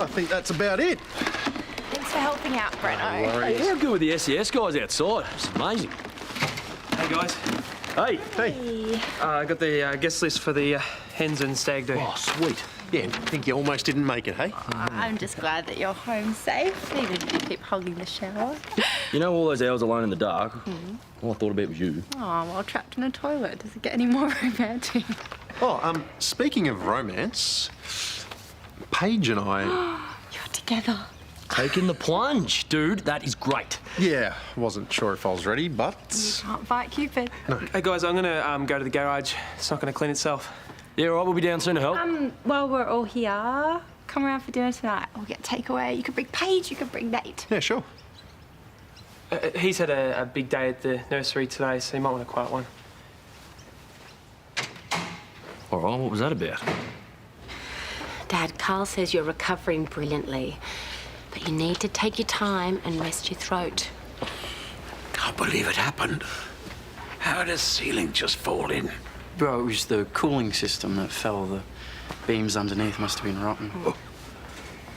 I think that's about it. Thanks for helping out, Brennan. No worries. How good with the SES guys outside? It's amazing. Hey, guys. Hey. Hey. I got the guest list for the hens and stag do. Oh, sweet. Yeah, I think you almost didn't make it, hey? I'm just glad that you're home safe, even if you keep hogging the shower. You know all those hours alone in the dark? All I thought about was you. Oh, well, trapped in a toilet. Does it get any more romantic? Oh, speaking of romance, Paige and I... You're together. Taking the plunge, dude. That is great. Yeah, wasn't sure if I was ready, but... You can't fight Cupid. No. Hey, guys, I'm gonna go to the garage. It's not gonna clean itself. Yeah, all right, we'll be down soon to help. Well, we're all here. Come around for dinner tonight. We'll get takeaway. You could bring Paige, you could bring Nate. Yeah, sure. He's had a big day at the nursery today, so he might want a quiet one. All right, what was that about? Dad, Karl says you're recovering brilliantly, but you need to take your time and rest your throat. Can't believe it happened. How did the ceiling just fall in? Well, it was the cooling system that fell. The beams underneath must have been rotten. Oh.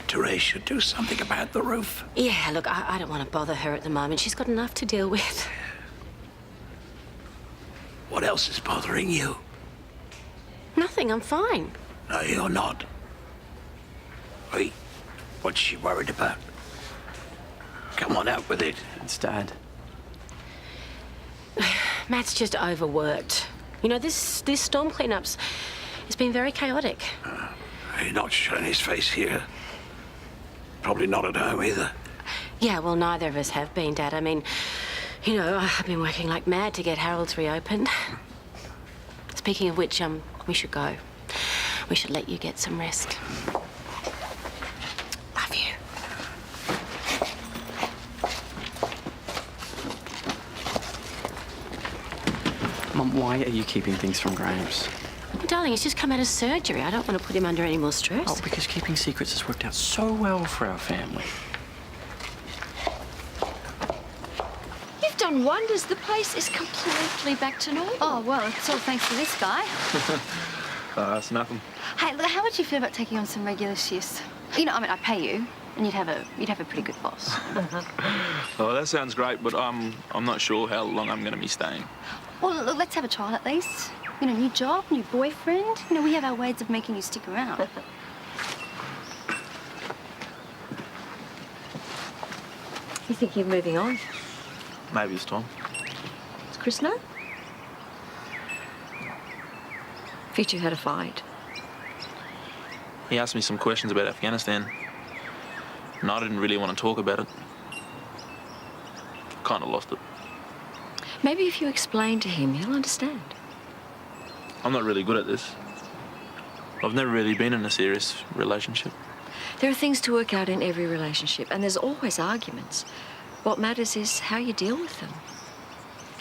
Therese should do something about the roof. Yeah, look, I don't want to bother her at the moment. She's got enough to deal with. What else is bothering you? Nothing, I'm fine. No, you're not. Wait, what's she worried about? Come on, out with it. It's Dad. Matt's just overworked. You know, this storm cleanups has been very chaotic. He's not showing his face here. Probably not at home either. Yeah, well, neither of us have been, Dad. I mean, you know, I've been working like mad to get Harold's reopened. Speaking of which, we should go. We should let you get some rest. Love you. Mum, why are you keeping things from Gramps? Well, darling, he's just come out of surgery. I don't want to put him under any more stress. Oh, because keeping secrets has worked out so well for our family. You've done wonders. The place is completely back to normal. Oh, well, it's all thanks to this guy. That's nothing. Hey, look, how would you feel about taking on some regular shifts? You know, I mean, I'd pay you, and you'd have a pretty good boss. Oh, that sounds great, but I'm not sure how long I'm going to be staying. Well, look, let's have a trial at least. You know, new job, new boyfriend. You know, we have our ways of making you stick around. You thinking of moving on? Maybe it's time. Does Chris know? You two had a fight. He asked me some questions about Afghanistan, and I didn't really want to talk about it. Kind of lost it. Maybe if you explain to him, he'll understand. I'm not really good at this. I've never really been in a serious relationship. There are things to work out in every relationship, and there's always arguments. What matters is how you deal with them.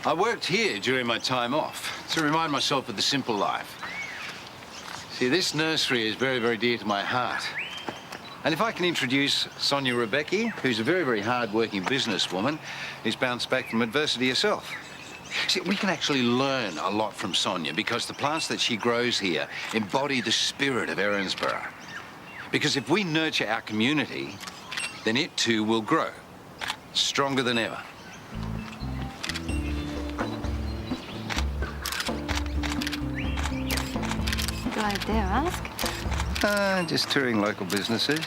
I worked here during my time off to remind myself of the simple life. See, this nursery is very, very dear to my heart. And if I can introduce Sonya Rebecchi, who's a very, very hard-working businesswoman, who's bounced back from adversity herself. See, we can actually learn a lot from Sonya because the plants that she grows here embody the spirit of Erinsborough. Because if we nurture our community, then it too will grow, stronger than ever. Go over there, ask. Just touring local businesses,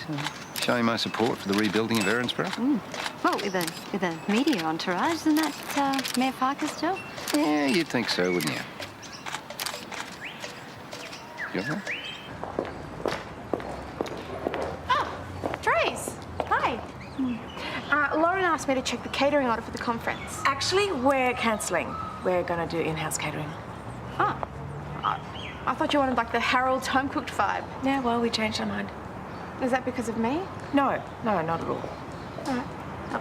showing my support for the rebuilding of Erinsborough. Well, with a media entourage, isn't that Mayor Parker's job? Yeah, you'd think so, wouldn't you? You all right? Trace, hi. Lauren asked me to check the catering order for the conference. Actually, we're cancelling. We're going to do in-house catering. Oh. I thought you wanted, like, the Harold's home-cooked vibe. Yeah, well, we changed our mind. Is that because of me? No, not at all. All right.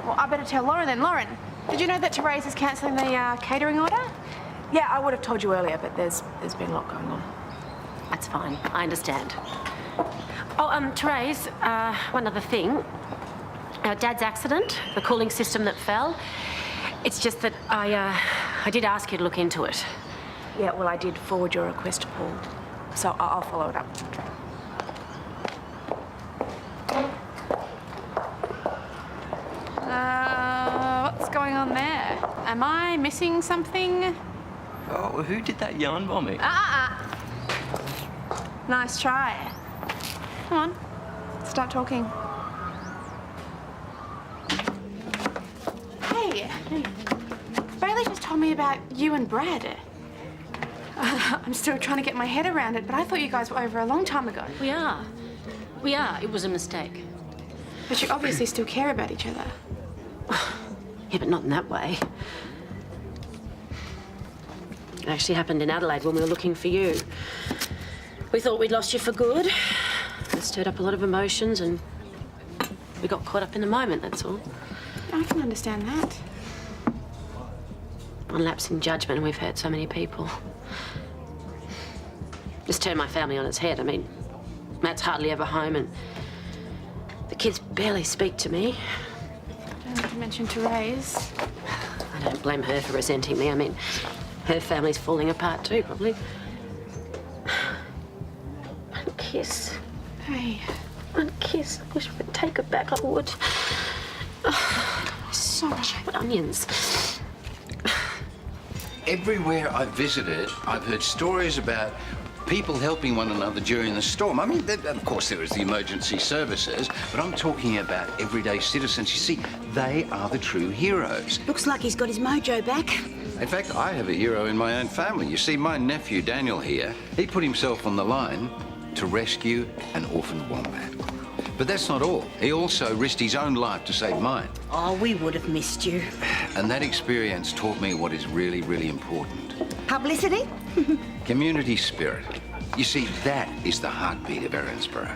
Well, I better tell Lauren then. Lauren, did you know that Therese is cancelling the catering order? Yeah, I would have told you earlier, but there's been a lot going on. That's fine. I understand. Oh, Therese, one other thing. Our Dad's accident, the cooling system that fell, it's just that I did ask you to look into it. Yeah, well, I did forward your request to Paul, so I'll follow it up. I missing something? Oh, who did that yarn by me? Nice try. Come on, start talking. Hey, Bailey just told me about you and Brad. I'm still trying to get my head around it, but I thought you guys were over a long time ago. We are. We are. It was a mistake. But you obviously still care about each other. Yeah, but not in that way. It actually happened in Adelaide when we were looking for you. We thought we'd lost you for good. It stirred up a lot of emotions and we got caught up in the moment, that's all. I can understand that. One lapse in judgment and we've hurt so many people. Just turned my family on its head. I mean, Matt's hardly ever home and the kids barely speak to me. Don't have to mention Therese. I don't blame her for resenting me. I mean, her family's falling apart too, probably. One kiss. Hey. One kiss. I wish I could take it back. I would. So much onions. Everywhere I've visited, I've heard stories about people helping one another during the storm. I mean, of course, there is the emergency services, but I'm talking about everyday citizens. You see, they are the true heroes. Looks like he's got his mojo back. In fact, I have a hero in my own family. You see, my nephew, Daniel here, he put himself on the line to rescue an orphaned wombat. But that's not all. He also risked his own life to save mine. Oh, we would have missed you. And that experience taught me what is really, really important. Publicity? Community spirit. You see, that is the heartbeat of Erinsborough.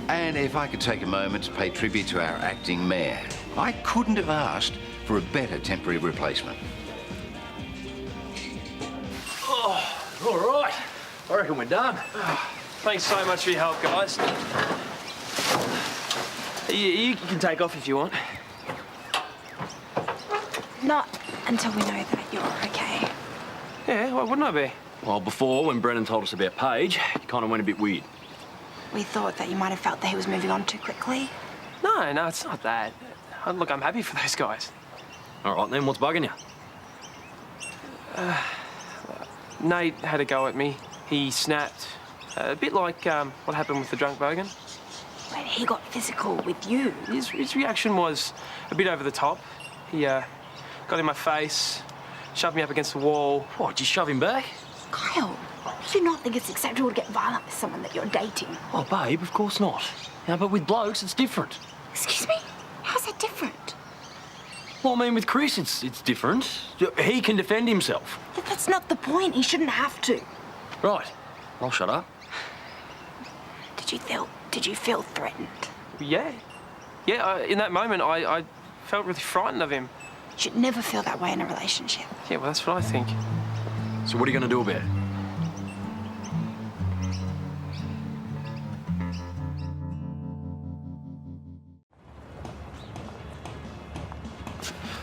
And if I could take a moment to pay tribute to our acting mayor, I couldn't have asked for a better temporary replacement. Oh, all right. I reckon we're done. Thanks so much for your help, guys. You can take off if you want. Not until we know that you're okay. Yeah, why wouldn't I be? Well, before, when Brennan told us about Paige, it kind of went a bit weird. We thought that you might have felt that he was moving on too quickly. No, it's not that. Look, I'm happy for those guys. All right, then, what's bugging you? Nate had a go at me. He snapped. A bit like what happened with the drunk bogan. When he got physical with you. His reaction was a bit over the top. He got in my face, shoved me up against the wall. What, did you shove him back? Kyle, do you not think it's acceptable to get violent with someone that you're dating? Oh, babe, of course not. Yeah, but with blokes, it's different. Excuse me? How's that different? Well, I mean, with Chris, it's different. He can defend himself. But that's not the point. He shouldn't have to. Right. I'll shut up. Did you feel threatened? Yeah. Yeah, in that moment, I felt really frightened of him. You should never feel that way in a relationship. Yeah, well, that's what I think. So what are you going to do about it?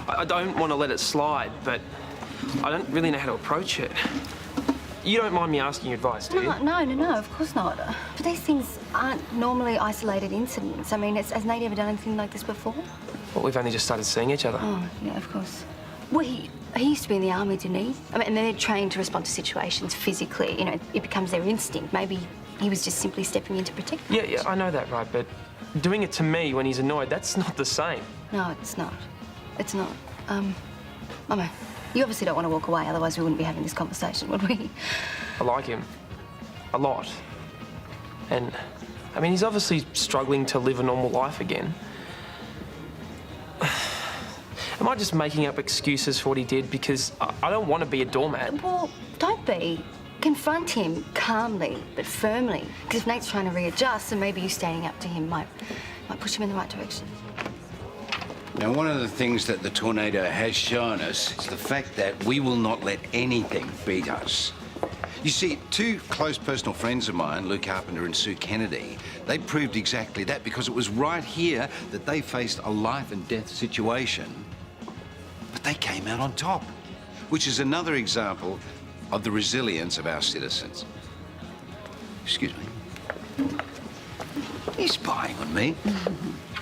I don't want to let it slide, but I don't really know how to approach it. You don't mind me asking your advice, do you? No, of course not. But these things aren't normally isolated incidents. I mean, has Nate ever done anything like this before? Well, we've only just started seeing each other. Oh, yeah, of course. Well, he used to be in the army, didn't he? I mean, and they're trained to respond to situations physically. You know, it becomes their instinct. Maybe he was just simply stepping in to protect them. Yeah, I know that, right, but doing it to me when he's annoyed, that's not the same. No, it's not. It's not. Mama, you obviously don't want to walk away, otherwise we wouldn't be having this conversation, would we? I like him. A lot. And, I mean, he's obviously struggling to live a normal life again. Am I just making up excuses for what he did because I don't want to be a doormat? Well, don't be. Confront him calmly but firmly. Because if Nate's trying to readjust, then maybe you standing up to him might push him in the right direction. Now, one of the things that the tornado has shown us is the fact that we will not let anything beat us. You see, two close personal friends of mine, Luke Carpenter and Sue Kennedy, they proved exactly that because it was right here that they faced a life and death situation. But they came out on top, which is another example of the resilience of our citizens. Excuse me. Are you spying on me?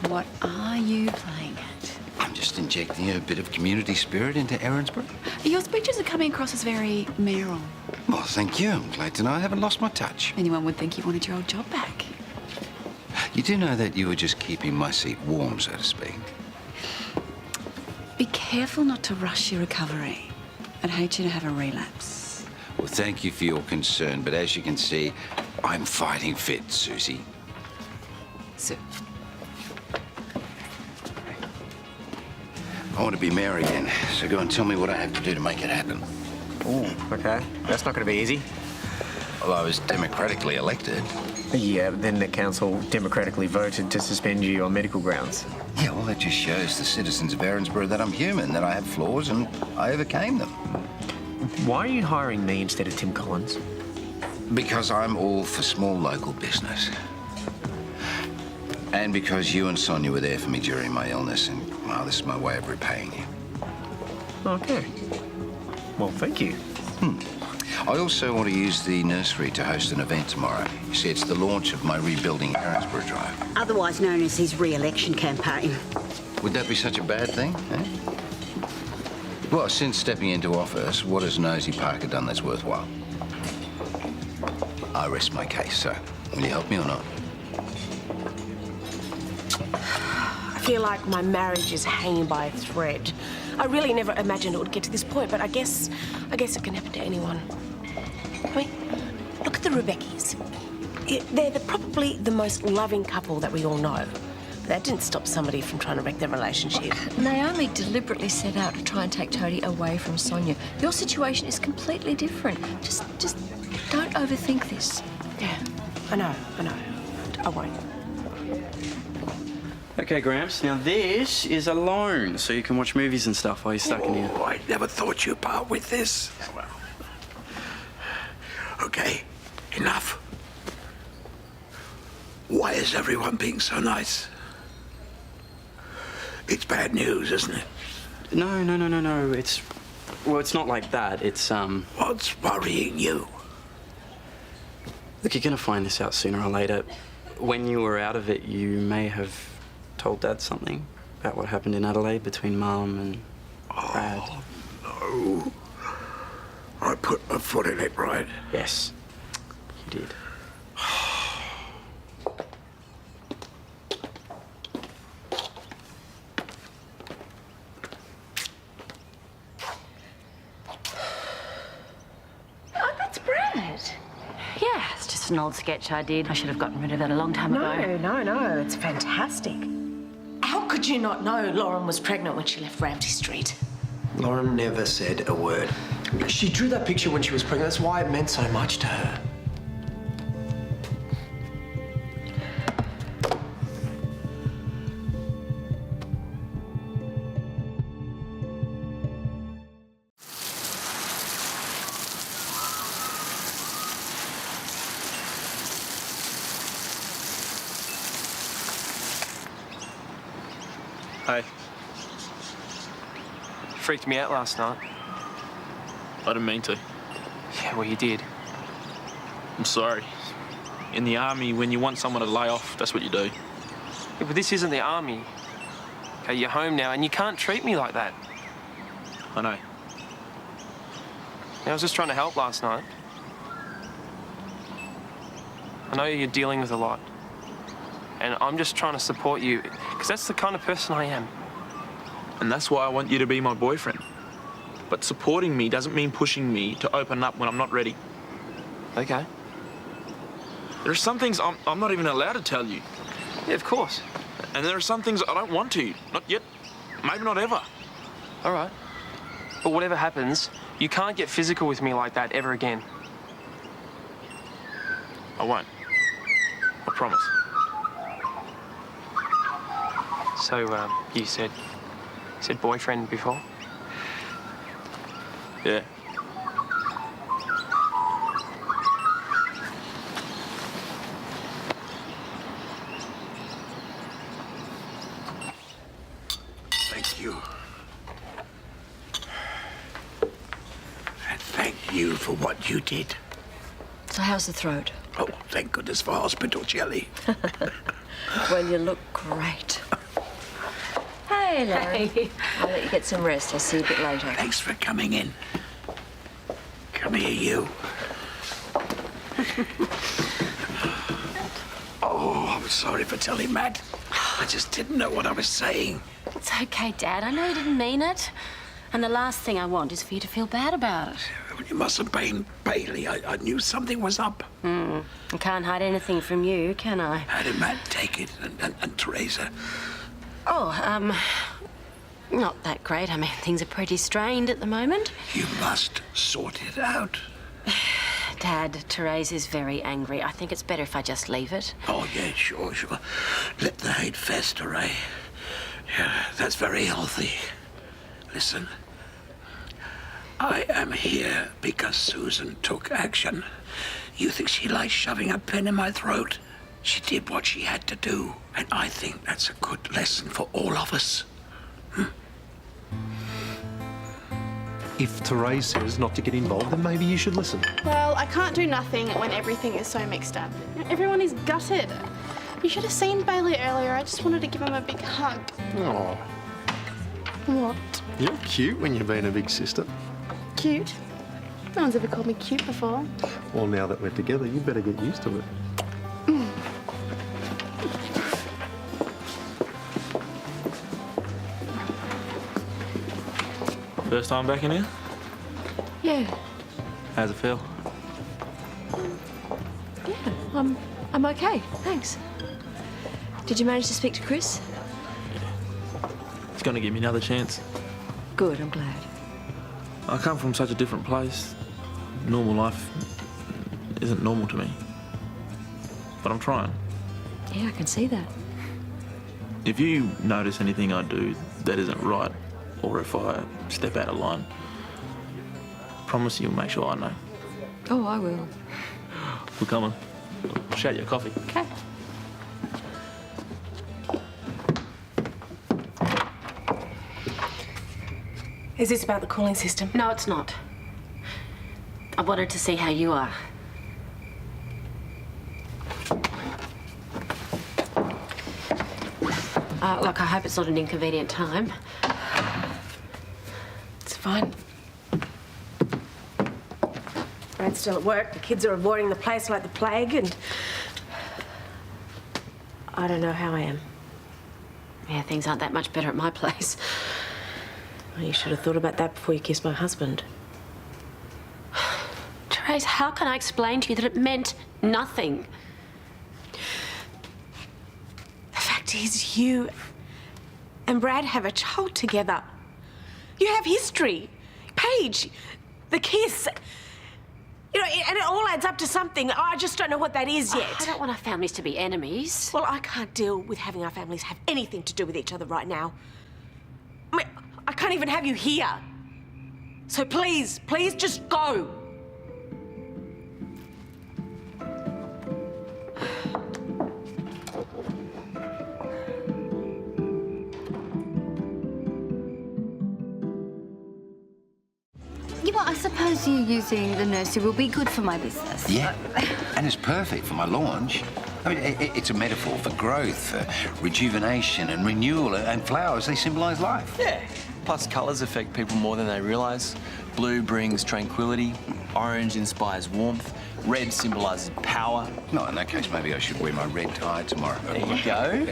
What are you playing at? I'm just Just injecting a bit of community spirit into Erinsborough. Your speeches are coming across as very mayoral. Well, thank you. I'm glad to know I haven't lost my touch. Anyone would think you wanted your old job back. You do know that you were just keeping my seat warm, so to speak. Be careful not to rush your recovery. I'd hate you to have a relapse. Well, thank you for your concern, but as you can see, I'm fighting fit, Susie. So, I want to be mayor again, so go and tell me what I have to do to make it happen. Ooh, okay. That's not going to be easy. Well, I was democratically elected. Yeah, but then the council democratically voted to suspend you on medical grounds. Yeah, well, that just shows the citizens of Erinsborough that I'm human, that I have flaws, and I overcame them. Why are you hiring me instead of Tim Collins? Because I'm all for small local business. And because you and Sonya were there for me during my illness, and, well, this is my way of repaying you. Okay. Well, thank you. I also want to use the nursery to host an event tomorrow. You see, it's the launch of my Rebuilding Erinsborough drive. Otherwise known as his re-election campaign. Would that be such a bad thing, eh? Well, since stepping into office, what has Nosy Parker done that's worthwhile? I rest my case, so will you help me or not? I feel like my marriage is hanging by a thread. I really never imagined it would get to this point, but I guess it can happen to anyone. I mean, look at the Rebeccis. They're probably the most loving couple that we all know. But that didn't stop somebody from trying to wreck their relationship. Naomi deliberately set out to try and take Tony away from Sonya. Your situation is completely different. Just don't overthink this. Yeah, I know. I won't. Okay, Gramps, now this is a loan, so you can watch movies and stuff while you're stuck in here. Oh, I never thought you'd part with this. Well, okay, enough. Why is everyone being so nice? It's bad news, isn't it? No. Well, it's not like that. It's, What's worrying you? Look, you're gonna find this out sooner or later. When you were out of it, you may have told Dad something about what happened in Adelaide between Mum and Brad. Oh, no. I put my foot in it, right? Yes, you did. Oh, that's Brad. Yeah, it's just an old sketch I did. I should have gotten rid of that a long time ago. No, it's fantastic. How could you not know Lauren was pregnant when she left Ramsay Street? Lauren never said a word. She drew that picture when she was pregnant. That's why it meant so much to her. Hey, Freaked me out last night. I didn't mean to. Yeah, well, you did. I'm sorry. In the army, when you want someone to lay off, that's what you do. Yeah, but this isn't the army. Okay, you're home now, and you can't treat me like that. I know. I was just trying to help last night. I know you're dealing with a lot. And I'm just trying to support you, because that's the kind of person I am. And that's why I want you to be my boyfriend. But supporting me doesn't mean pushing me to open up when I'm not ready. Okay. There are some things I'm not even allowed to tell you. Yeah, of course. And there are some things I don't want to. Not yet. Maybe not ever. All right. But whatever happens, you can't get physical with me like that ever again. I won't. I promise. So, you said boyfriend before? Yeah. Thank you. And thank you for what you did. So how's the throat? Oh, thank goodness for hospital jelly. Well, you look great. Hey, Hello. Hey. I'll let you get some rest. I'll see you a bit later. Thanks for coming in. Come here, you. Oh, I'm sorry for telling Matt. I just didn't know what I was saying. It's okay, Dad. I know you didn't mean it. And the last thing I want is for you to feel bad about it. You mustn't blame Bailey. I knew something was up. I can't hide anything from you, can I? How did Matt take it? And Teresa? Oh, not that great. I mean, things are pretty strained at the moment. You must sort it out. Dad, Therese is very angry. I think it's better if I just leave it. Oh, yeah, sure. Let the hate fester, eh? Yeah, that's very healthy. Listen, I am here because Susan took action. You think she likes shoving a pen in my throat? She did what she had to do, and I think that's a good lesson for all of us. If Therese says not to get involved, then maybe you should listen. Well, I can't do nothing when everything is so mixed up. Everyone is gutted. You should have seen Bailey earlier. I just wanted to give him a big hug. Oh, What? you're cute when you're being a big sister. Cute? No one's ever called me cute before. Well, now that we're together, you better get used to it. First time back in here? Yeah. How's it feel? Yeah, I'm okay, thanks. Did you manage to speak to Chris? He's gonna give me another chance. Good, I'm glad. I come from such a different place. Normal life isn't normal to me. But I'm trying. Yeah, I can see that. If you notice anything I do that isn't right, or if I step out of line, promise you'll make sure I know. Oh, I will. We're coming. I'll shout you a coffee. Okay. Is this about the cooling system? No, it's not. I wanted to see how you are. Look, I hope it's not an inconvenient time. It's fine. Brad's still at work. The kids are avoiding the place like the plague, and I don't know how I am. Yeah, things aren't that much better at my place. Well, you should have thought about that before you kissed my husband. Therese, how can I explain to you that it meant nothing? The fact is, you and Brad have a child together. You have history. Paige, the kiss. You know, and it all adds up to something. I just don't know what that is yet. I don't want our families to be enemies. Well, I can't deal with having our families have anything to do with each other right now. I mean, I can't even have you here. So please, please just go. Yeah, well, I suppose you using the nursery will be good for my business. Yeah, and it's perfect for my launch. I mean, it's a metaphor for growth, for rejuvenation and renewal, and flowers, they symbolise life. Yeah. Plus, colours affect people more than they realise. Blue brings tranquility, orange inspires warmth, red symbolises power. No, in that case, maybe I should wear my red tie tomorrow. There you go.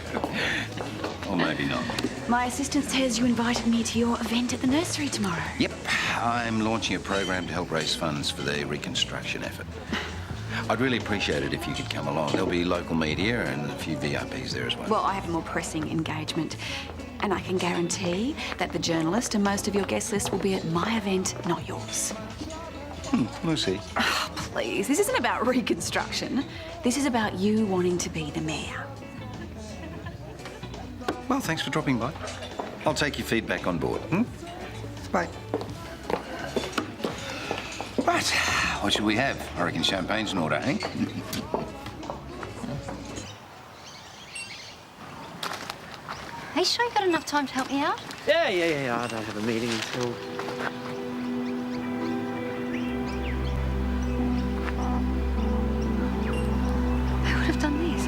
Or maybe not. My assistant says you invited me to your event at the nursery tomorrow. Yep, I'm launching a program to help raise funds for the reconstruction effort. I'd really appreciate it if you could come along. There'll be local media and a few VIPs there as well. Well, I have a more pressing engagement. And I can guarantee that the journalist and most of your guest list will be at my event, not yours. We'll see. Oh, please, this isn't about reconstruction. This is about you wanting to be the mayor. Well, thanks for dropping by. I'll take your feedback on board. Bye. Right, what should we have? I reckon champagne's in order, eh? Are you sure you got enough time to help me out? Yeah. I don't have a meeting until... I would have done this.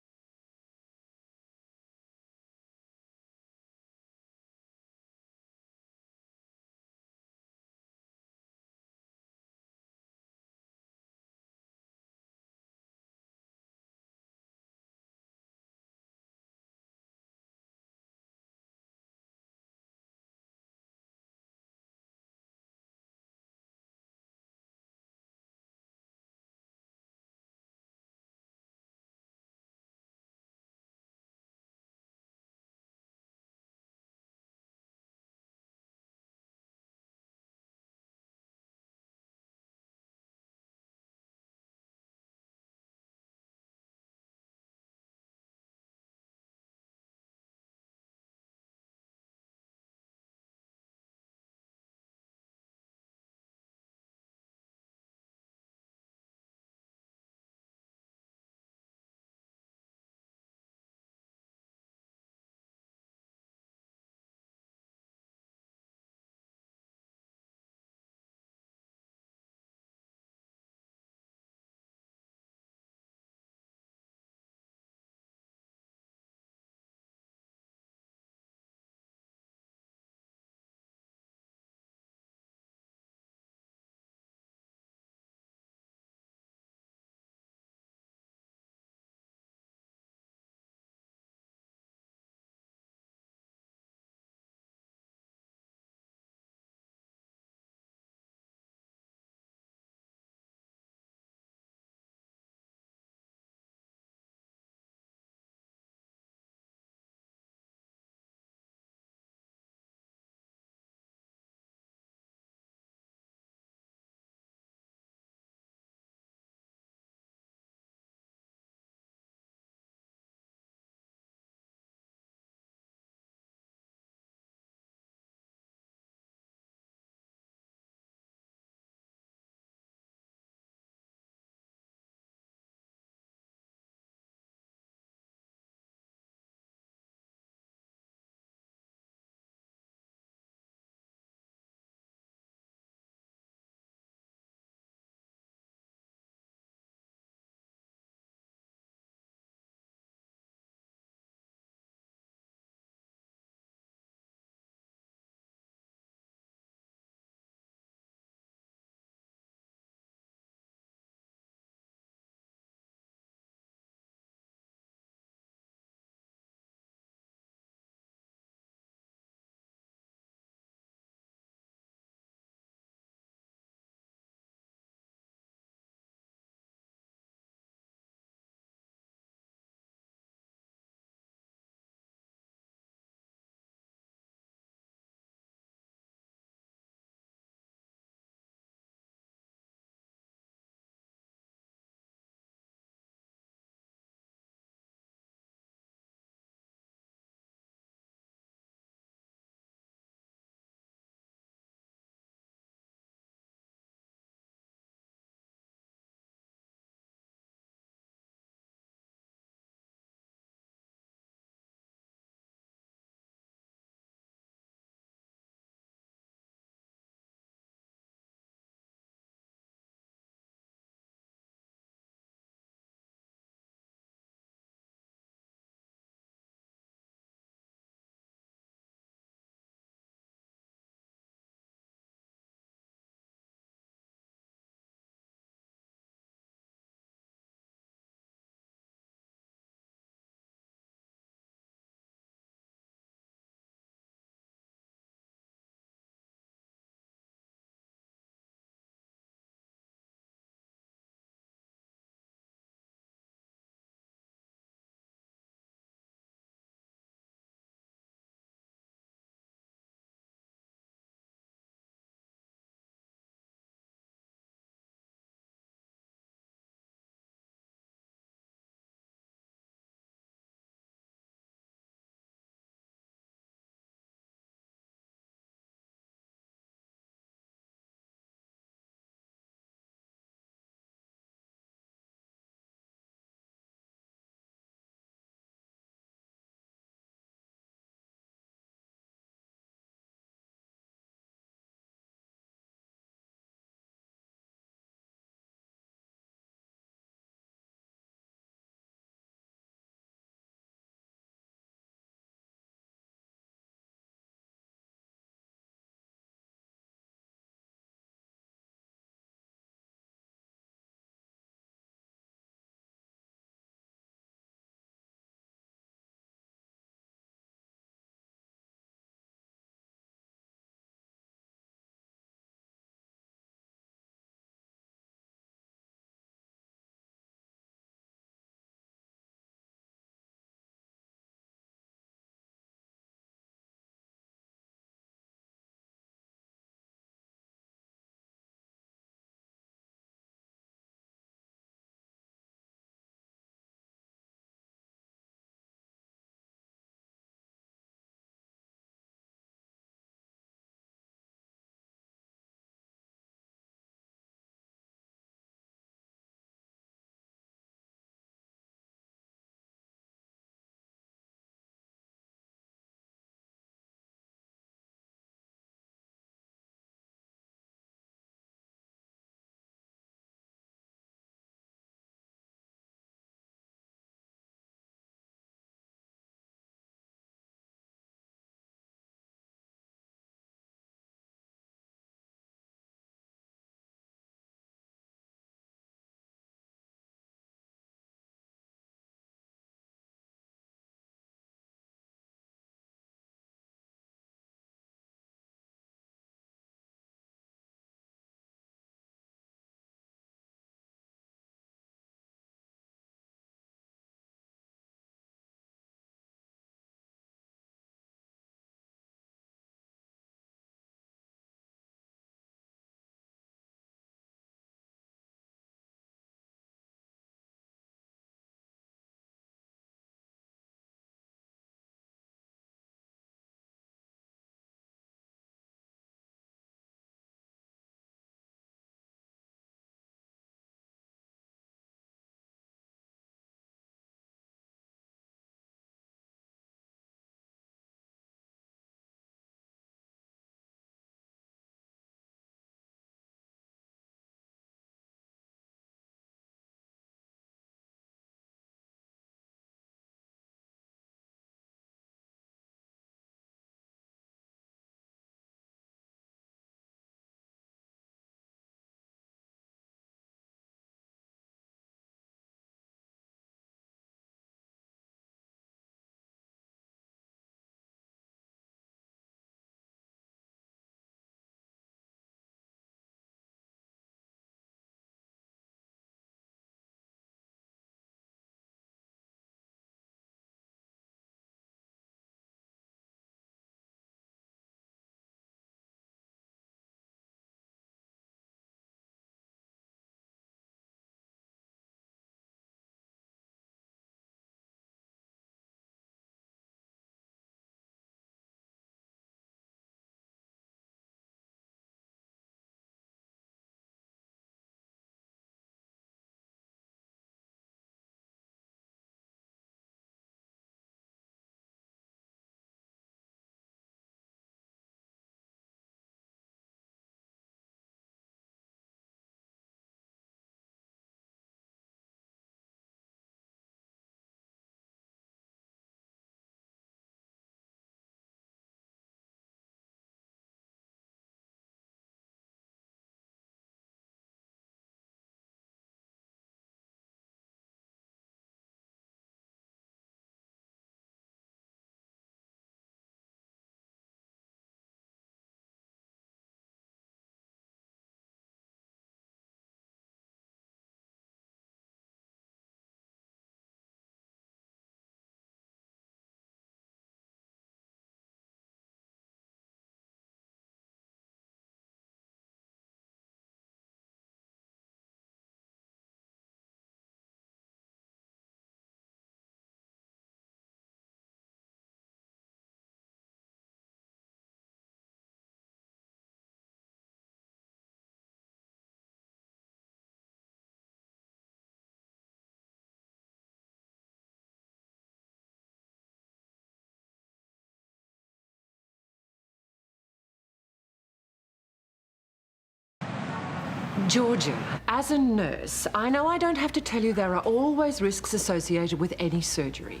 Georgia, as a nurse, I know I don't have to tell you there are always risks associated with any surgery.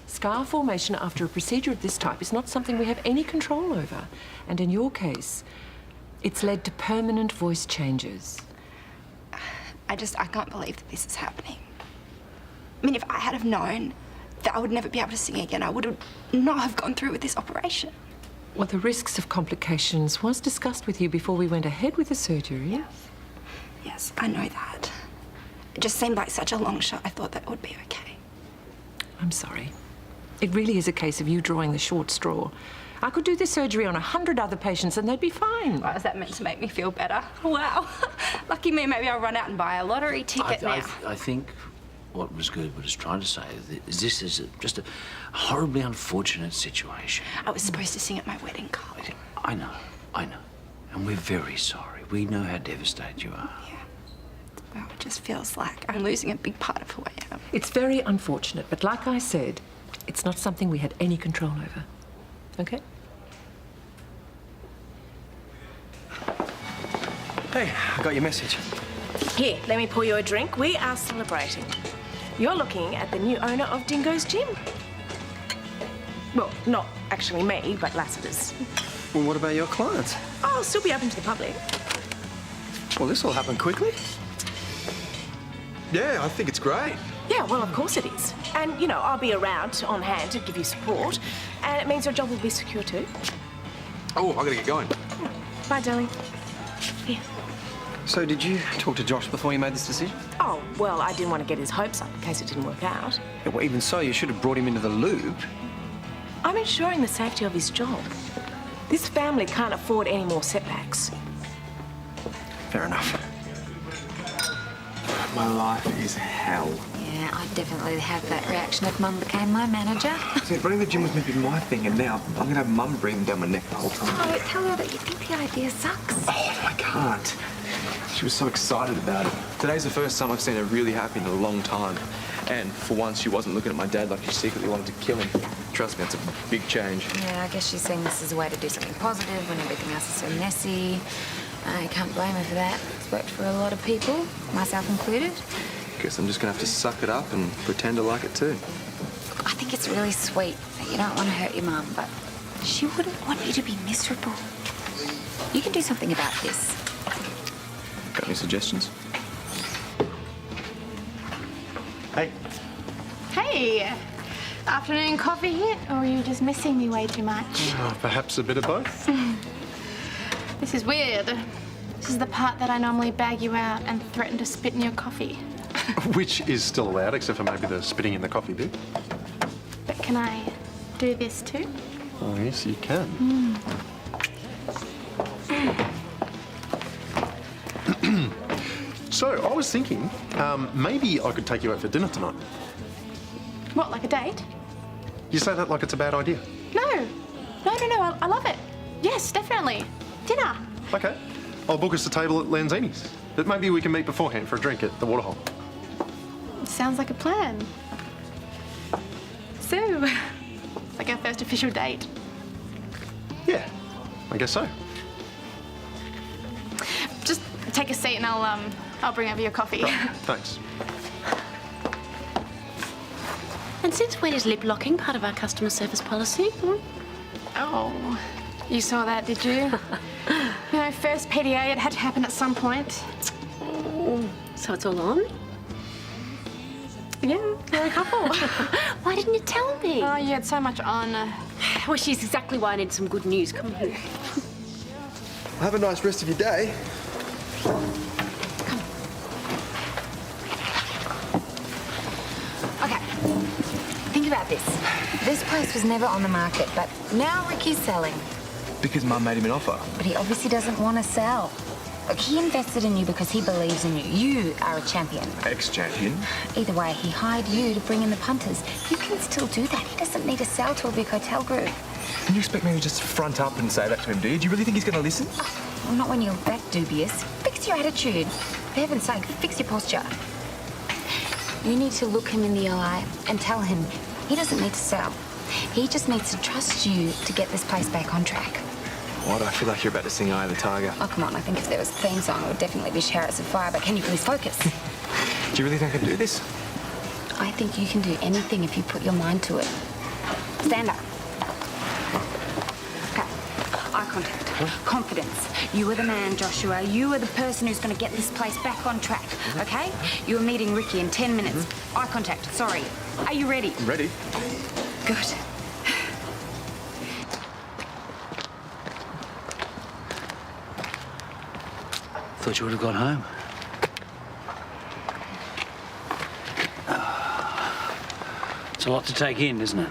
Scar formation after a procedure of this type is not something we have any control over. And in your case, it's led to permanent voice changes. I can't believe that this is happening. I mean, if I had have known that I would never be able to sing again, I would not have gone through with this operation. Well, the risks of complications was discussed with you before we went ahead with the surgery. Yes, I know that. It just seemed like such a long shot. I thought that would be okay. I'm sorry. It really is a case of you drawing the short straw. I could do this surgery on 100 other patients and they'd be fine. Why is that meant to make me feel better? Wow. Lucky me, maybe I'll run out and buy a lottery ticket now. I think what Ms. Gerber is trying to say is this is just a horribly unfortunate situation. I was supposed to sing at my wedding, Carl. I know. And we're very sorry. We know how devastated you are. Yeah. Well, it just feels like I'm losing a big part of who I am. It's very unfortunate, but like I said, it's not something we had any control over. Okay? Hey, I got your message. Here, let me pour you a drink. We are celebrating. You're looking at the new owner of Dingo's Gym. Well, not actually me, but Lassiter's. Well, what about your clients? I'll still be open to the public. Well, this will happen quickly. Yeah, I think it's great. Yeah, well, of course it is. And, you know, I'll be around on hand to give you support. And it means your job will be secure too. Oh, I gotta get going. Bye, darling. Here. So, did you talk to Josh before you made this decision? Oh, well, I didn't want to get his hopes up in case it didn't work out. Yeah, well, even so, you should have brought him into the loop. I'm ensuring the safety of his job. This family can't afford any more setbacks. Fair enough. My life is hell. Yeah, I'd definitely have that reaction if Mum became my manager. See, running the gym was meant to be my thing, and now I'm gonna have Mum breathing down my neck the whole time. Oh, tell her that you think the idea sucks. Oh, I can't. She was so excited about it. Today's the first time I've seen her really happy in a long time. And for once, she wasn't looking at my dad like she secretly wanted to kill him. Trust me, it's a big change. Yeah, I guess she's seeing this as a way to do something positive when everything else is so messy. I can't blame her for that. It's worked for a lot of people, myself included. Guess I'm just gonna have to suck it up and pretend to like it too. I think it's really sweet that you don't want to hurt your mum, but she wouldn't want you to be miserable. You can do something about this. Got any suggestions? Hey. Hey! Afternoon coffee yet, or are you just missing me way too much? Perhaps a bit of both. This is weird. This is the part that I normally bag you out and threaten to spit in your coffee. Which is still allowed, except for maybe the spitting in the coffee bit. But can I do this too? Oh, yes, you can. So, I was thinking, maybe I could take you out for dinner tonight. What, like a date? You say that like it's a bad idea. No, I love it. Yes, definitely. Dinner. Okay. I'll book us a table at Lanzini's. But maybe we can meet beforehand for a drink at the Waterhole. Sounds like a plan. So, like our first official date. Yeah, I guess so. Just take a seat and I'll bring over your coffee. Right, thanks. And since when is lip locking part of our customer service policy? Oh, you saw that, did you? You know, first PDA, it had to happen at some point. So it's all on? Yeah, we're a couple. Why didn't you tell me? Oh, you had so much on. Well, she's exactly why I need some good news. Come here. Have a nice rest of your day. Okay, think about this. This place was never on the market, but now Ricky's selling. Because Mum made him an offer. But he obviously doesn't want to sell. Look, he invested in you because he believes in you. You are a champion. Ex-champion. Either way, he hired you to bring in the punters. You can still do that. He doesn't need to sell to a big hotel group. And you expect me to just front up and say that to him, do you? Do you really think he's going to listen? Well, not when you're that dubious. Fix your attitude. For heaven's sake, fix your posture. You need to look him in the eye and tell him he doesn't need to sell. He just needs to trust you to get this place back on track. What? I feel like you're about to sing Eye of the Tiger. Oh, come on. I think if there was a theme song, it would definitely be Chariots of Fire. But can you please focus? Do you really think I can do this? I think you can do anything if you put your mind to it. Stand up. Okay. Eye contact. Confidence. You are the man, Joshua. You are the person who's going to get this place back on track, okay? You are meeting Ricky in 10 minutes. Eye contact. Sorry. Are you ready? I'm ready. Good. Thought you would have gone home. It's a lot to take in, isn't it?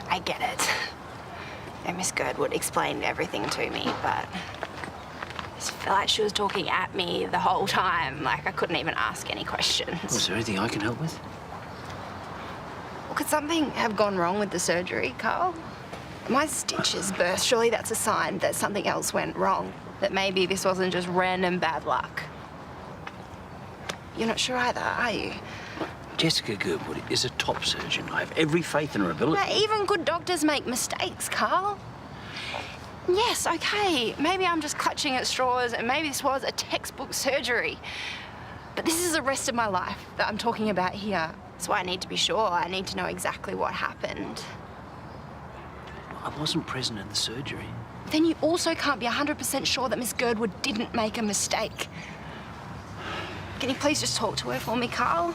I get it. And Miss Girdwood explained everything to me, but I just felt like she was talking at me the whole time. Like I couldn't even ask any questions. Was there anything I can help with? Well, could something have gone wrong with the surgery, Karl? My stitches burst. Surely that's a sign that something else went wrong. That maybe this wasn't just random bad luck. You're not sure either, are you? Jessica Girdwood is a top surgeon. I have every faith in her ability. But even good doctors make mistakes, Karl. Yes, okay, maybe I'm just clutching at straws and maybe this was a textbook surgery. But this is the rest of my life that I'm talking about here. So I need to be sure. I need to know exactly what happened. I wasn't present in the surgery. Then you also can't be 100% sure that Miss Girdwood didn't make a mistake. Can you please just talk to her for me, Karl?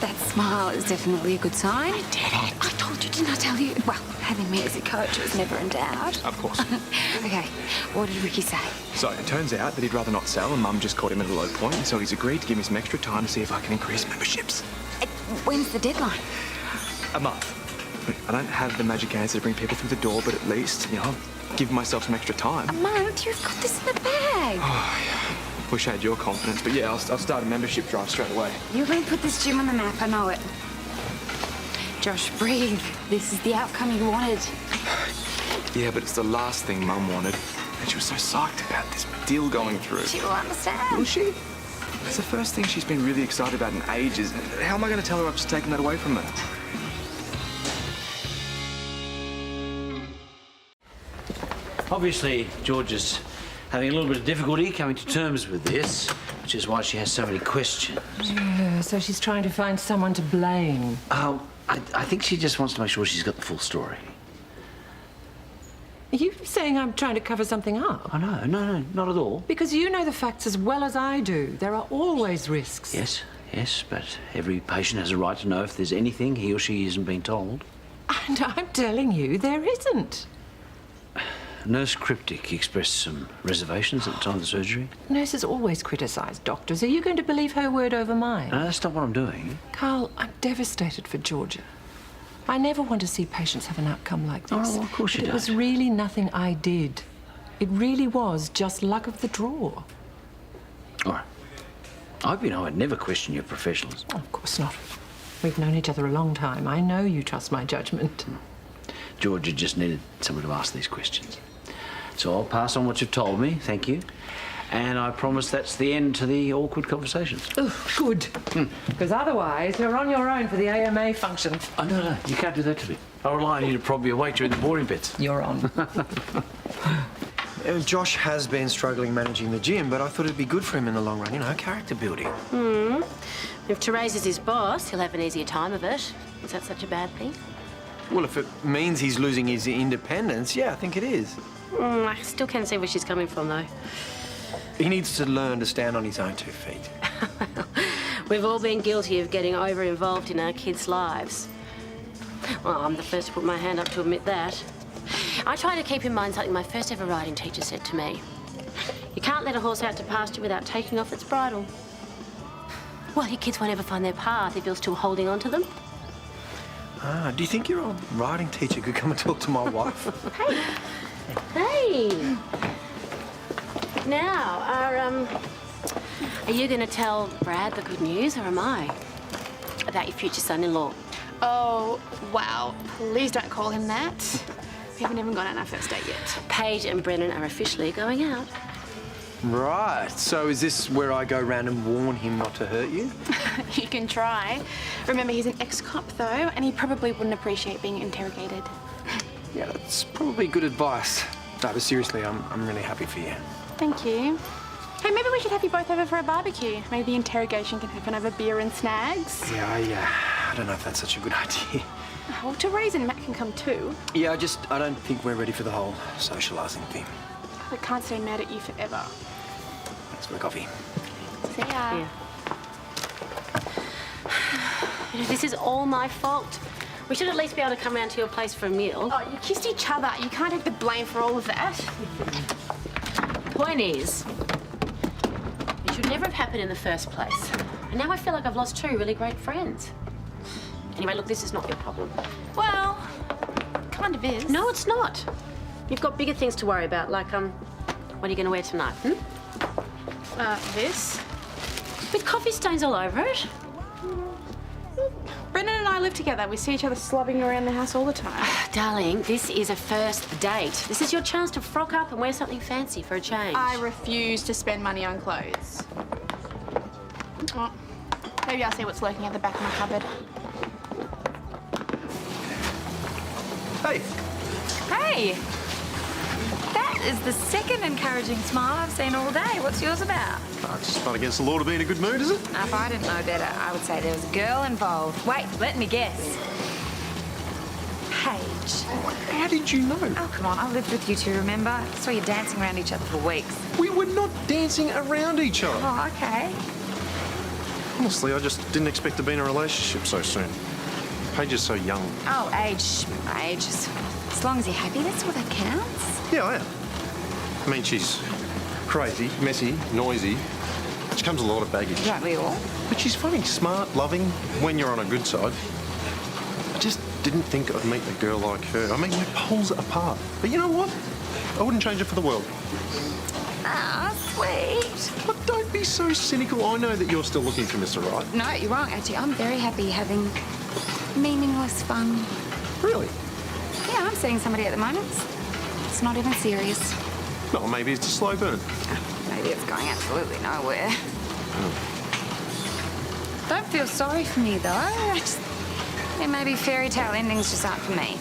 That smile is definitely a good sign. I did it. I told you, didn't I tell you? Well, having me as a coach was never in doubt. Of course. Okay, what did Ricky say? So it turns out that he'd rather not sell, and Mum just caught him at a low point, and so he's agreed to give me some extra time to see if I can increase memberships. When's the deadline? A month. I don't have the magic answer to bring people through the door, but at least, I'll give myself some extra time. A month? You've got this in the bag. Oh, yeah. Wish I had your confidence, but yeah, I'll start a membership drive straight away. You're going to put this gym on the map, I know it. Josh, breathe. This is the outcome you wanted. Yeah, but it's the last thing Mum wanted. And she was so psyched about this deal going through. She will understand. Will she? It's the first thing she's been really excited about in ages. How am I going to tell her I've just taken that away from her? Obviously, George is having a little bit of difficulty coming to terms with this, which is why she has so many questions. Yeah, so she's trying to find someone to blame. I think she just wants to make sure she's got the full story. Are you saying I'm trying to cover something up? Oh, no, not at all. Because you know the facts as well as I do. There are always risks. Yes, but every patient has a right to know if there's anything he or she isn't being told. And I'm telling you, there isn't. Nurse Cryptic expressed some reservations at the time of the surgery. Nurses always criticise doctors. Are you going to believe her word over mine? No, that's not what I'm doing. Karl, I'm devastated for Georgia. I never want to see patients have an outcome like this. Oh, well, of course you don't. It was really nothing I did. It really was just luck of the draw. All right. I hope you know I'd never question your professionalism. Oh, of course not. We've known each other a long time. I know you trust my judgment. Georgia just needed someone to ask these questions. So I'll pass on what you've told me, thank you. And I promise that's the end to the awkward conversations. Oh, good. Because otherwise, you're on your own for the AMA function. Oh, no, you can't do that to me. I'll rely on you to prod me awake during the boring bits. You're on. Josh has been struggling managing the gym, but I thought it'd be good for him in the long run, character building. If Therese is his boss, he'll have an easier time of it. Is that such a bad thing? Well, if it means he's losing his independence, yeah, I think it is. I still can't see where she's coming from, though. He needs to learn to stand on his own 2 feet. We've all been guilty of getting over-involved in our kids' lives. Well, I'm the first to put my hand up to admit that. I try to keep in mind something my first ever riding teacher said to me. You can't let a horse out to pasture without taking off its bridle. Well, your kids won't ever find their path if you're still holding on to them. Do you think your old riding teacher could come and talk to my wife? Hey! Now, are you going to tell Brad the good news, or am I? About your future son-in-law? Oh, wow. Please don't call him that. We haven't even gone on our first date yet. Paige and Brennan are officially going out. Right, so is this where I go round and warn him not to hurt you? You can try. Remember, he's an ex-cop, though, and he probably wouldn't appreciate being interrogated. Yeah, that's probably good advice. No, but seriously, I'm really happy for you. Thank you. Hey, maybe we should have you both over for a barbecue. Maybe the interrogation can happen over beer and snags. Yeah, I don't know if that's such a good idea. Well, Therese and Matt can come too. Yeah, I don't think we're ready for the whole socialising thing. I can't stay mad at you forever. Thanks for the coffee. See ya. Yeah. This is all my fault. We should at least be able to come round to your place for a meal. Oh, you kissed each other. You can't take the blame for all of that. Point is, it should never have happened in the first place. And now I feel like I've lost two really great friends. Anyway, look, this is not your problem. Well, kind of is. No, it's not. You've got bigger things to worry about, like, what are you going to wear tonight, This. With coffee stains all over it. Brennan and I live together. We see each other slobbing around the house all the time. Darling, this is a first date. This is your chance to frock up and wear something fancy for a change. I refuse to spend money on clothes. Well, maybe I'll see what's lurking at the back of my cupboard. Hey. Hey! That is the second encouraging smile I've seen all day. What's yours about? It's just not against the law to be in a good mood, is it? Now, if I didn't know better, I would say there was a girl involved. Wait, let me guess. Paige. How did you know? Oh, come on. I lived with you two, remember? I saw you dancing around each other for weeks. We were not dancing around each other. Oh, okay. Honestly, I just didn't expect to be in a relationship so soon. Paige is so young. Oh, age. As long as you're happy, that's all that counts. Yeah, I am. I mean, she's crazy, messy, noisy. She comes with a lot of baggage. Don't we all? But she's funny, smart, loving, when you're on a good side. I just didn't think I'd meet a girl like her. I mean, we're poles apart. But you know what? I wouldn't change it for the world. Ah, sweet. But don't be so cynical. I know that you're still looking for Mr. Right. No, you're wrong, actually. I'm very happy having meaningless fun. Really? Yeah, I'm seeing somebody at the moment. It's not even serious. No, maybe it's a slow burn. Maybe it's going absolutely nowhere. Don't feel sorry for me, though. Maybe fairy tale endings just aren't for me.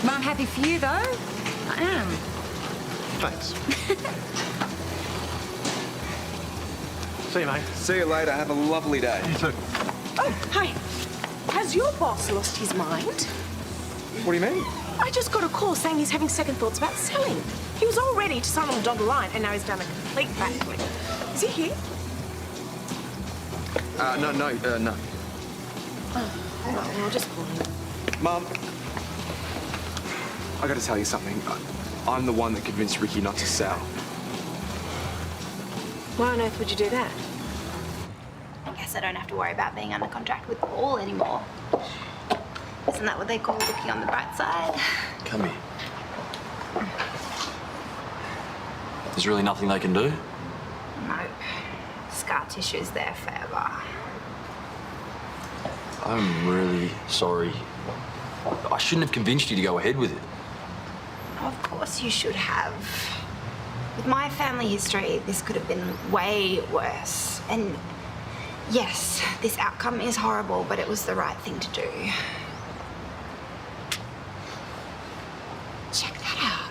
But I'm happy for you, though. I am. Thanks. See you, mate. See you later. Have a lovely day. You too. Oh, hi. Has your boss lost his mind? What do you mean? I just got a call saying he's having second thoughts about selling. He was all ready to sign on the dotted line, and now he's done a complete backflip. Is he here? No. Oh, well, I'll just call him. Mum, I got to tell you something. I'm the one that convinced Ricky not to sell. Why on earth would you do that? I guess I don't have to worry about being under contract with Paul anymore. Isn't that what they call looking on the bright side? Come here. There's really nothing they can do? Nope. Scar tissue's there forever. I'm really sorry. I shouldn't have convinced you to go ahead with it. Of course you should have. With my family history, this could have been way worse. And yes, this outcome is horrible, but it was the right thing to do. Check that out.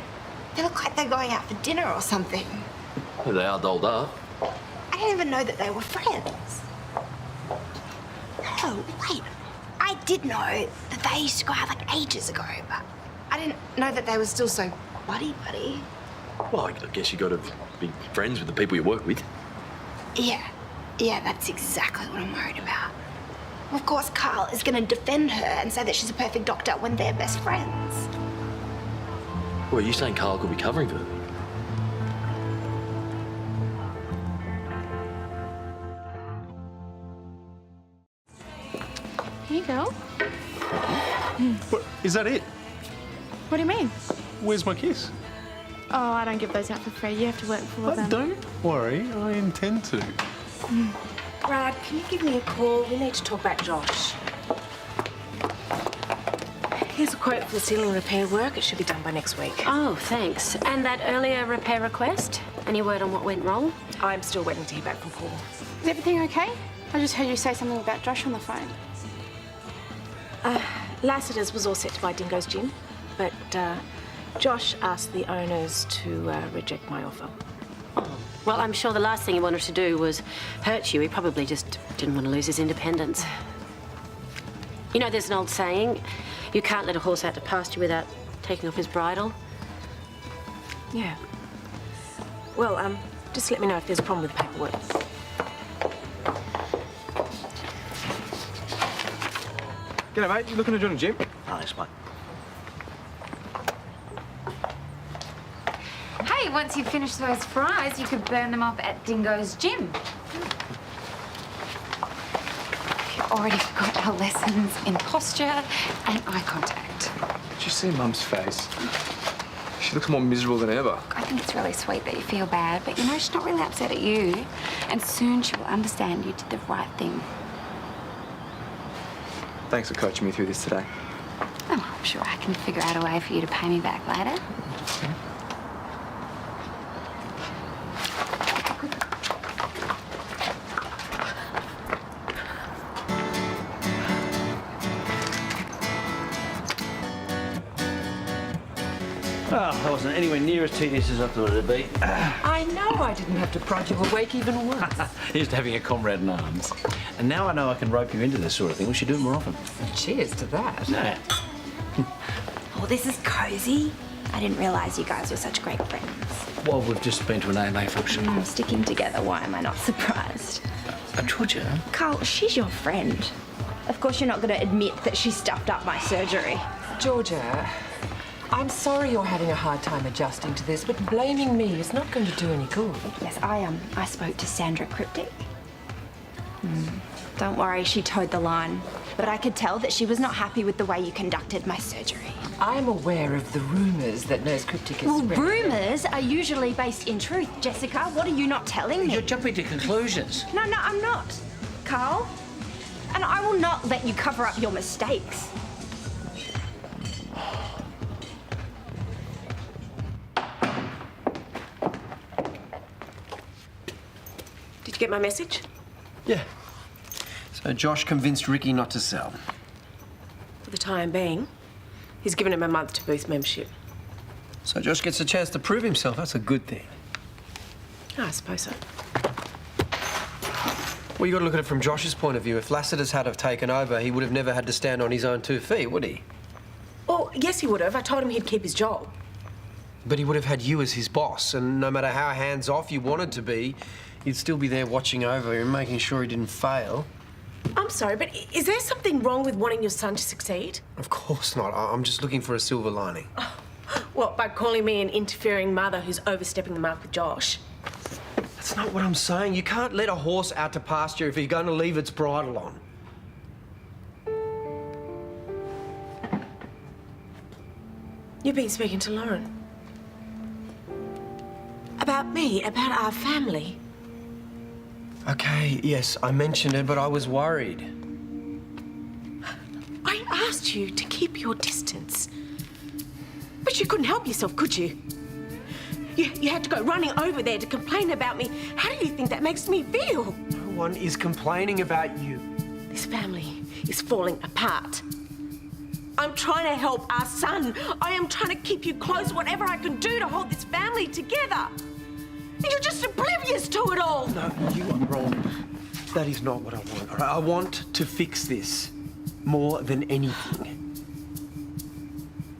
They look like they're going out for dinner or something. Well, they are dolled up. I didn't even know that they were friends. No, wait. I did know that they used to go out like ages ago, but I didn't know that they were still so buddy-buddy. Well, I guess you got to be friends with the people you work with. Yeah, that's exactly what I'm worried about. Of course, Karl is going to defend her and say that she's a perfect doctor when they're best friends. Well, are you saying Karl could be covering for her? Here you go. What, is that it? What do you mean? Where's my kiss? Oh, I don't give those out for free. You have to work for them. Don't worry, I intend to. Brad, can you give me a call? We need to talk about Josh. Here's a quote for the ceiling repair work. It should be done by next week. Oh, thanks. And that earlier repair request? Any word on what went wrong? I'm still waiting to hear back from Paul. Is everything okay? I just heard you say something about Josh on the phone. Lassiter's was all set to buy Dingo's gym, but Josh asked the owners to reject my offer. Well, I'm sure the last thing he wanted to do was hurt you. He probably just didn't want to lose his independence. You know, there's an old saying, you can't let a horse out to pasture without taking off his bridle. Yeah. Well, just let me know if there's a problem with the paperwork. G'day, mate. You looking to join a gym? Thanks, mate. Hey, once you finish those fries, you could burn them off at Dingo's gym. You've already forgot our lessons in posture and eye contact. Did you see Mum's face? She looks more miserable than ever. I think it's really sweet that you feel bad, but you know, she's not really upset at you. And soon she will understand you did the right thing. Thanks for coaching me through this today. Oh, I'm sure I can figure out a way for you to pay me back later. Well, I wasn't anywhere near as tedious as I thought it'd be. I know I didn't have to prod you awake even once. Here's to having a comrade in arms. And now I know I can rope you into this sort of thing. We should do it more often. Cheers to that. Yeah. Oh, this is cozy. I didn't realise you guys were such great friends. Well, we've just been to an AMA function. Sticking together, why am I not surprised? Georgia? Carl, she's your friend. Of course you're not going to admit that she stuffed up my surgery. Georgia, I'm sorry you're having a hard time adjusting to this, but blaming me is not going to do any good. Yes, I spoke to Sandra Cryptic. Don't worry, she towed the line. But I could tell that she was not happy with the way you conducted my surgery. I'm aware of the rumours that Nurse Cryptic is Well, spreading. rumours are usually based in truth, Jessica. What are you not telling me? You're jumping to conclusions. No, I'm not, Carl. And I will not let you cover up your mistakes. Did you get my message? Yeah. So Josh convinced Ricky not to sell. For the time being, he's given him a month to booth membership. So Josh gets a chance to prove himself. That's a good thing. Oh, I suppose so. Well, you got to look at it from Josh's point of view. If Lassiter's had have taken over, he would have never had to stand on his own 2 feet, would he? Well, yes, he would have. I told him he'd keep his job. But he would have had you as his boss, and no matter how hands-off you wanted to be, you'd still be there watching over him, making sure he didn't fail. I'm sorry, but is there something wrong with wanting your son to succeed? Of course not. I'm just looking for a silver lining. What, by calling me an interfering mother who's overstepping the mark with Josh? That's not what I'm saying. You can't let a horse out to pasture if you're going to leave its bridle on. You've been speaking to Lauren. About me, about our family. Okay, yes, I mentioned it, but I was worried. I asked you to keep your distance. But you couldn't help yourself, could you? You had to go running over there to complain about me. How do you think that makes me feel? No one is complaining about you. This family is falling apart. I'm trying to help our son. I am trying to keep you close, whatever I can do to hold this family together. And you're just oblivious to it all. No, you are wrong. That is not what I want. All right? I want to fix this more than anything.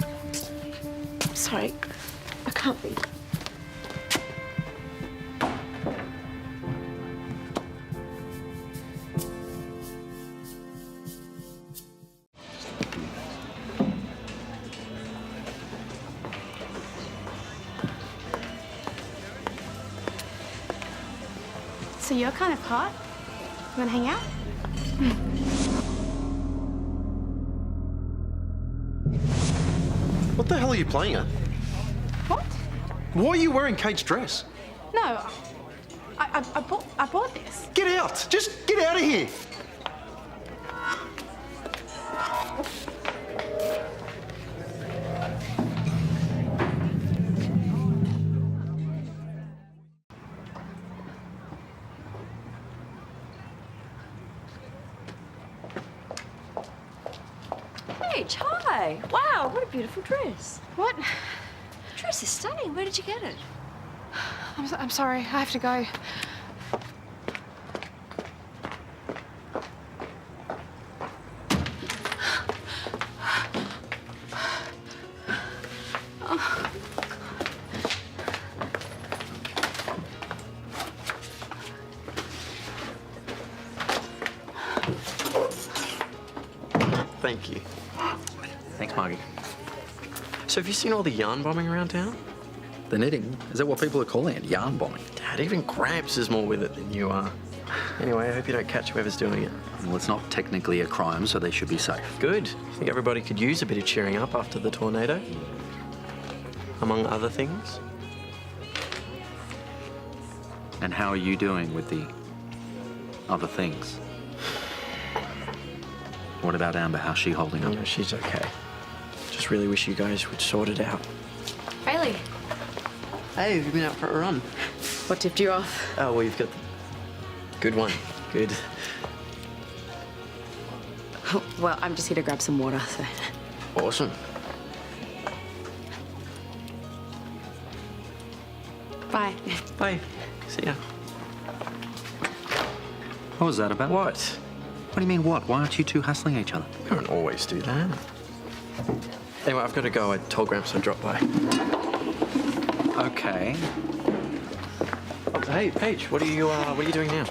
I'm sorry. I can't be. So you're kind of hot. You want to hang out? What the hell are you playing at? What? Why are you wearing Kate's dress? No, I bought this. Get out! Just get out of here! Paige, hi. Wow, what a beautiful dress. What? The dress is stunning. Where did you get it? I'm sorry. I have to go. Thank you. Thanks, Margie. So have you seen all the yarn bombing around town? The knitting? Is that what people are calling it? Yarn bombing? Dad, even Gramps is more with it than you are. Anyway, I hope you don't catch whoever's doing it. Well, it's not technically a crime, so they should be safe. Good. I think everybody could use a bit of cheering up after the tornado. Among other things. And how are you doing with the other things? What about Amber? How's she holding up? Yeah, she's okay. Just really wish you guys would sort it out. Bailey. Hey, have you been out for a run? What tipped you off? Oh, well, you've got the... Good one. Good. Well, I'm just here to grab some water, so... Awesome. Bye. Bye. See ya. What was that about? What? What do you mean, what? Why aren't you two hustling each other? We don't always do that. Anyway, I've got to go. I told Gramps I'd drop by. Okay. Oh, hey, Paige, what are you doing now?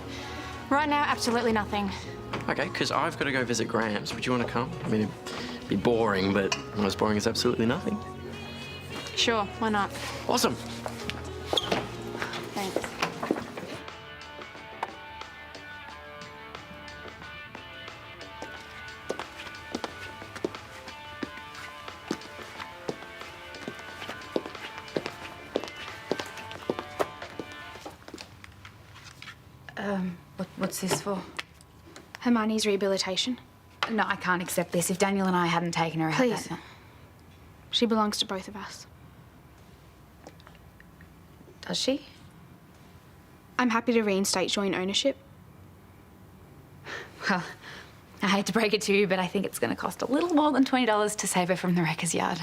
Right now, absolutely nothing. Okay, because I've got to go visit Gramps. Would you want to come? I mean, it'd be boring, but not as boring as absolutely nothing. Sure, why not? Awesome. Thanks. What's this for? Hermione's rehabilitation. No, I can't accept this. If Daniel and I hadn't taken her out, Please. She belongs to both of us. Does she? I'm happy to reinstate joint ownership. Well, I hate to break it to you, but I think it's going to cost a little more than $20 to save her from the wrecker's yard.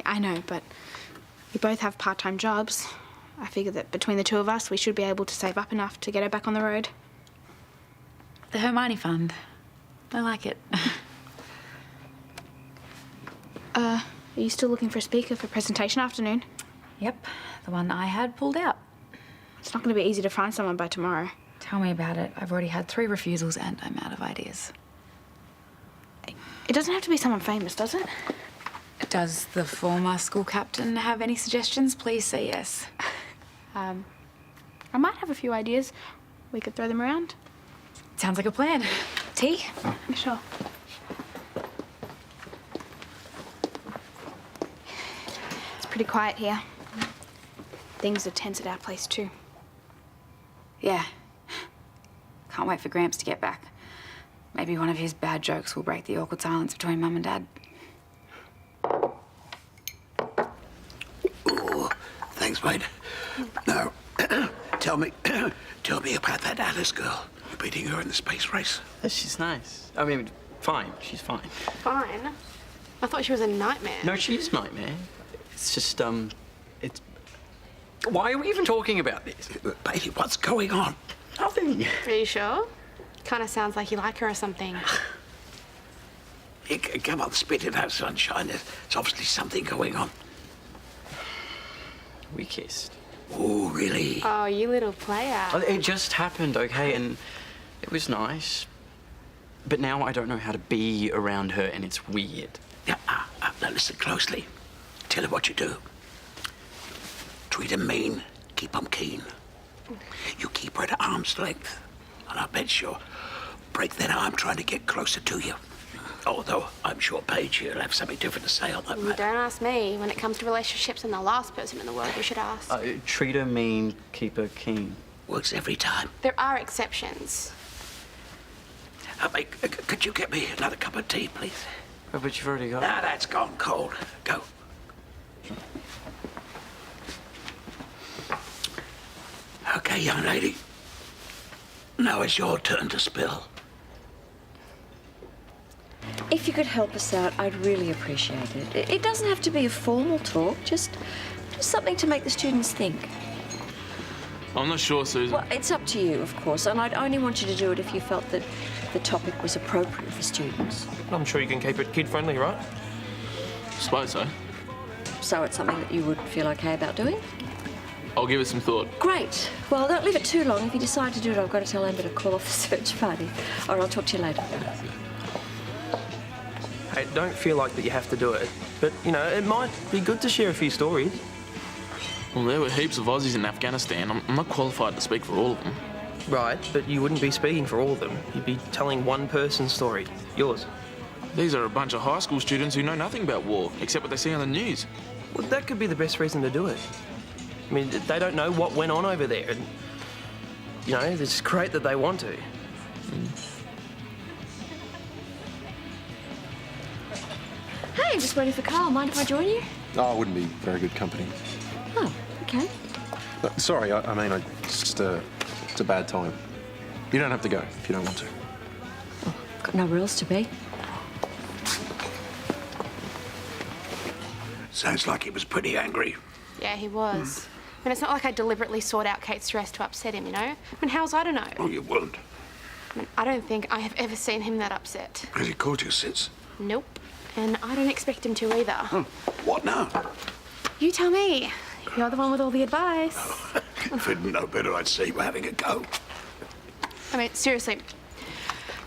I know, but we both have part-time jobs. I figure that between the two of us, we should be able to save up enough to get her back on the road. The Hermione Fund. I like it. Are you still looking for a speaker for presentation afternoon? Yep, the one I had pulled out. It's not going to be easy to find someone by tomorrow. Tell me about it. I've already had 3 refusals and I'm out of ideas. It doesn't have to be someone famous, does it? Does the former school captain have any suggestions? Please say yes. I might have a few ideas. We could throw them around. Sounds like a plan. Tea? Sure. It's pretty quiet here. Things are tense at our place too. Yeah. Can't wait for Gramps to get back. Maybe one of his bad jokes will break the awkward silence between Mum and Dad. Oh, thanks, mate. Now, tell me about that Alice girl. You're beating her in the space race. She's nice. I mean, fine. She's fine. Fine? I thought she was a nightmare. No, she is nightmare. It's just, it's... Why are we even talking about this? Bailey, what's going on? Nothing. Are you sure? Kind of sounds like you like her or something. Come on, spit it out, sunshine. There's obviously something going on. We kissed. Oh, really? Oh, you little player. It just happened, okay, and it was nice. But now I don't know how to be around her, and it's weird. Yeah, now listen closely. Tell her what you do. Treat her mean, keep 'em keen. You keep her at arm's length, and I bet she'll break that arm trying to get closer to you. Although I'm sure Paige here will have something different to say on that matter. Don't ask me. When it comes to relationships, I'm the last person in the world you should ask. Treat her mean, keep her keen. Works every time. There are exceptions. Mate, could you get me another cup of tea, please? Oh, but you've already got Nah, that's gone cold. Go. Okay, young lady. Now it's your turn to spill. If you could help us out, I'd really appreciate it. It doesn't have to be a formal talk, just something to make the students think. I'm not sure, Susan. Well, it's up to you, of course, and I'd only want you to do it if you felt that the topic was appropriate for students. I'm sure you can keep it kid-friendly, right? Suppose so. So it's something that you would feel okay about doing? I'll give it some thought. Great. Well, don't leave it too long. If you decide to do it, I've got to tell Amber to call off the search party. Or I'll talk to you later. Hey, don't feel like that you have to do it. But, you know, it might be good to share a few stories. Well, there were heaps of Aussies in Afghanistan. I'm not qualified to speak for all of them. Right, but you wouldn't be speaking for all of them. You'd be telling one person's story. Yours. These are a bunch of high school students who know nothing about war, except what they see on the news. Well, that could be the best reason to do it. I mean, they don't know what went on over there. And, you know, it's great that they want to. Hey, just waiting for Karl. Mind if I join you? Oh, I wouldn't be very good company. Oh, okay. Sorry, I mean, it's a bad time. You don't have to go if you don't want to. Got nowhere else to be. Sounds like he was pretty angry. Yeah, he was. I mean, it's not like I deliberately sought out Kate's dress to upset him, you know? I mean, how's I to know? Oh, you wouldn't. I mean, I don't think I have ever seen him that upset. Has he called you since? Nope. And I don't expect him to either. What now? You tell me. You're the one with all the advice. If I didn't know better, I'd say you were having a go. I mean, seriously.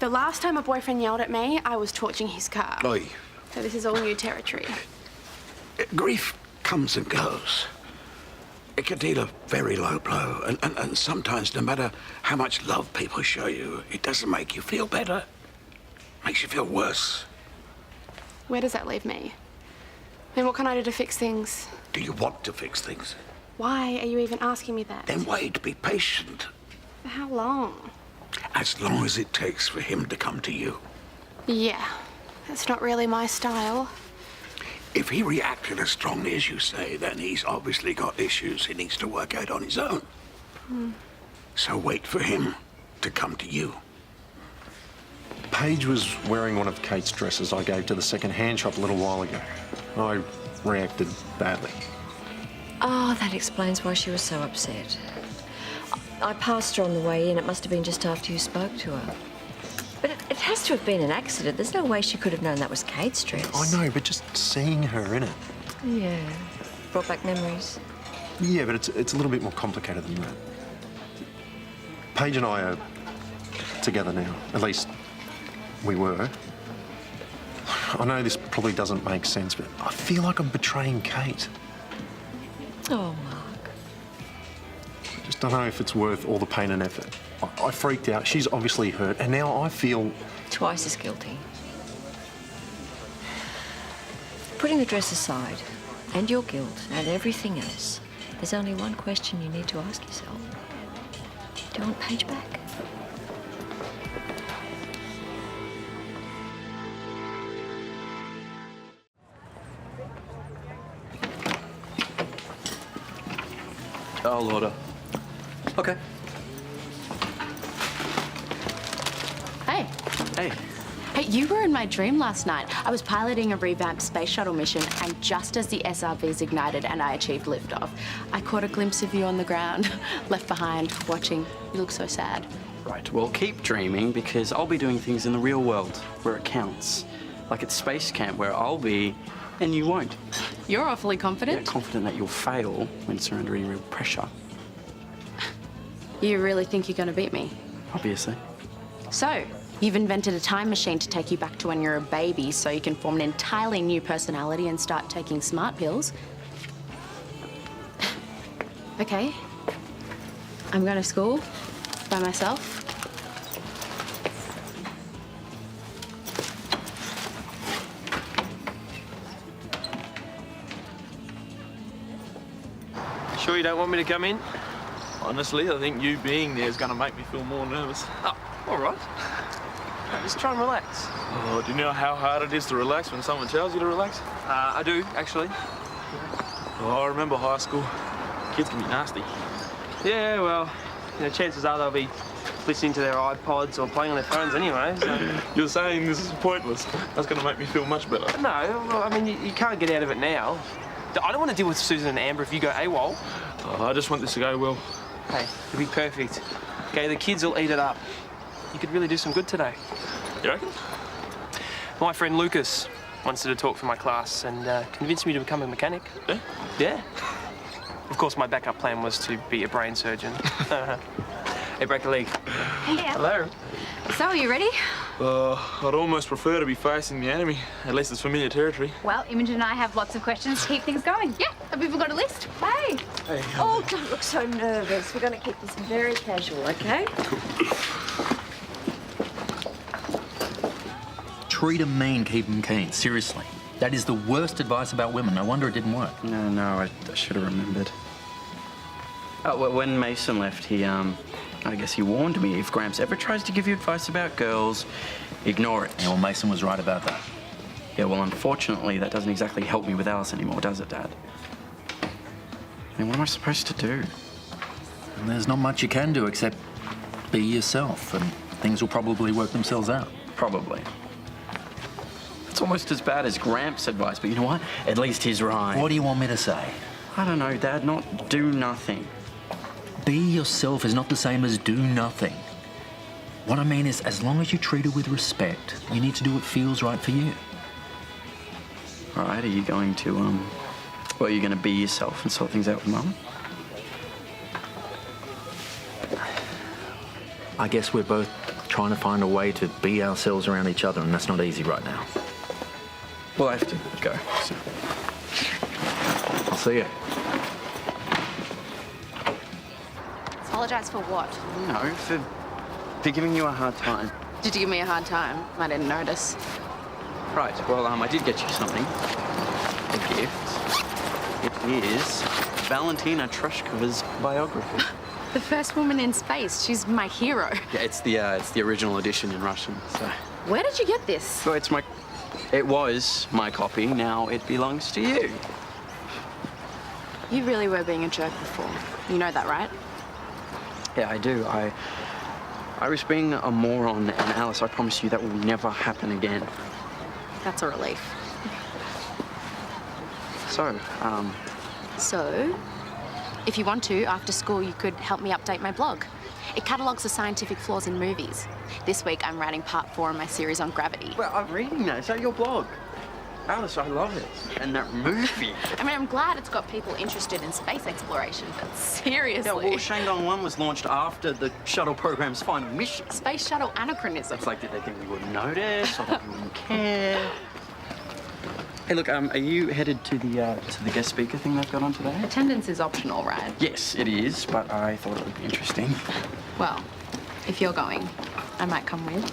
The last time a boyfriend yelled at me, I was torching his car. Oi. So this is all new territory. Grief comes and goes. It can deal a very low blow, and sometimes, no matter how much love people show you, it doesn't make you feel better. It makes you feel worse. Where does that leave me? I mean, what can I do to fix things? Do you want to fix things? Why are you even asking me that? Then wait, be patient. For how long? As long as it takes for him to come to you. Yeah, that's not really my style. If he reacted as strongly as you say, then he's obviously got issues he needs to work out on his own. So wait for him to come to you. Paige was wearing one of Kate's dresses I gave to the second-hand shop a little while ago. I reacted badly. Oh, that explains why she was so upset. I passed her on the way in. It must have been just after you spoke to her. But it has to have been an accident. There's no way she could have known that was Kate's dress. I know, but just seeing her in it. Yeah. Brought back memories. Yeah, but it's a little bit more complicated than that. Paige and I are together now. At least we were. I know this probably doesn't make sense, but I feel like I'm betraying Kate. Oh, Mark. I just don't know if it's worth all the pain and effort. I freaked out. She's obviously hurt, and now I feel... Twice as guilty. Putting the dress aside, and your guilt, and everything else, there's only one question you need to ask yourself. Do you want Paige back? I'll order. Okay. Hey. Hey. Hey, you were in my dream last night. I was piloting a revamped space shuttle mission, and just as the SRVs ignited and I achieved liftoff, I caught a glimpse of you on the ground, left behind, watching. You look so sad. Right, well, keep dreaming, because I'll be doing things in the real world where it counts. Like at space camp, where I'll be and you won't. You're awfully confident. Yeah, confident that you'll fail when surrendering real pressure. You really think you're going to beat me? Obviously. So, you've invented a time machine to take you back to when you're a baby so you can form an entirely new personality and start taking smart pills. Okay. I'm going to school by myself. Sure you don't want me to come in? Honestly, I think you being there is going to make me feel more nervous. Oh, all right. Just try and relax. Oh, do you know how hard it is to relax when someone tells you to relax? I do, actually. Oh, I remember high school. Kids can be nasty. Yeah, well, you know, chances are they'll be listening to their iPods or playing on their phones anyway, so... You're saying this is pointless. That's going to make me feel much better. No, well, I mean, you can't get out of it now. I don't want to deal with Susan and Amber if you go AWOL. Oh, I just want this to go well. Hey, it'll be perfect. Okay, the kids will eat it up. You could really do some good today. You reckon? My friend Lucas wants to talk for my class and convinced me to become a mechanic. Yeah? Yeah. Of course, my backup plan was to be a brain surgeon. Hey, break a leg. Yeah. Hello. So, are you ready? I'd almost prefer to be facing the enemy. At least it's familiar territory. Well, Imogen and I have lots of questions to keep things going. Yeah, have people got a list? Hey. Hey. Oh, don't look so nervous. We're going to keep this very casual, okay? Treat 'em mean, keep 'em keen. Seriously. That is the worst advice about women. No wonder it didn't work. No, I should have remembered. Oh, well, when Mason left, he, I guess he warned me, if Gramps ever tries to give you advice about girls, ignore it. Yeah, well, Mason was right about that. Yeah, well, unfortunately, that doesn't exactly help me with Alice anymore, does it, Dad? I mean, what am I supposed to do? And there's not much you can do except be yourself, and things will probably work themselves out. Probably. It's almost as bad as Gramps' advice, but you know what? At least he's right. What do you want me to say? I don't know, Dad. Not do nothing. Be yourself is not the same as do nothing. What I mean is, as long as you treat her with respect, you need to do what feels right for you. All right, are you going to, well, are you going to be yourself and sort things out with Mum? I guess we're both trying to find a way to be ourselves around each other, and that's not easy right now. Well, I have to go, so... I'll see you. Apologise for what? No, for giving you a hard time. Did you give me a hard time? I didn't notice. Right, well, I did get you something. A gift. It is Valentina Tereshkova's biography. The first woman in space. She's my hero. Yeah, it's the original edition in Russian, so... Where did you get this? So it was my copy, now it belongs to you. You really were being a jerk before. You know that, right? Yeah, I do. I was being a moron, and Alice, I promise you that will never happen again. That's a relief. So, So, if you want to, after school, you could help me update my blog. It catalogues the scientific flaws in movies. This week, I'm writing part 4 of my series on gravity. Well, I'm reading that. Is that your blog? Alice, I love it. And that movie. I mean, I'm glad it's got people interested in space exploration, but seriously. Yeah, well, Shandong 1 was launched after the shuttle program's final mission. Space shuttle anachronism. It's like, did they think we wouldn't notice or that we wouldn't care? Hey, look, are you headed to the guest speaker thing they've got on today? Attendance is optional, right? Yes, it is, but I thought it would be interesting. Well, if you're going, I might come with.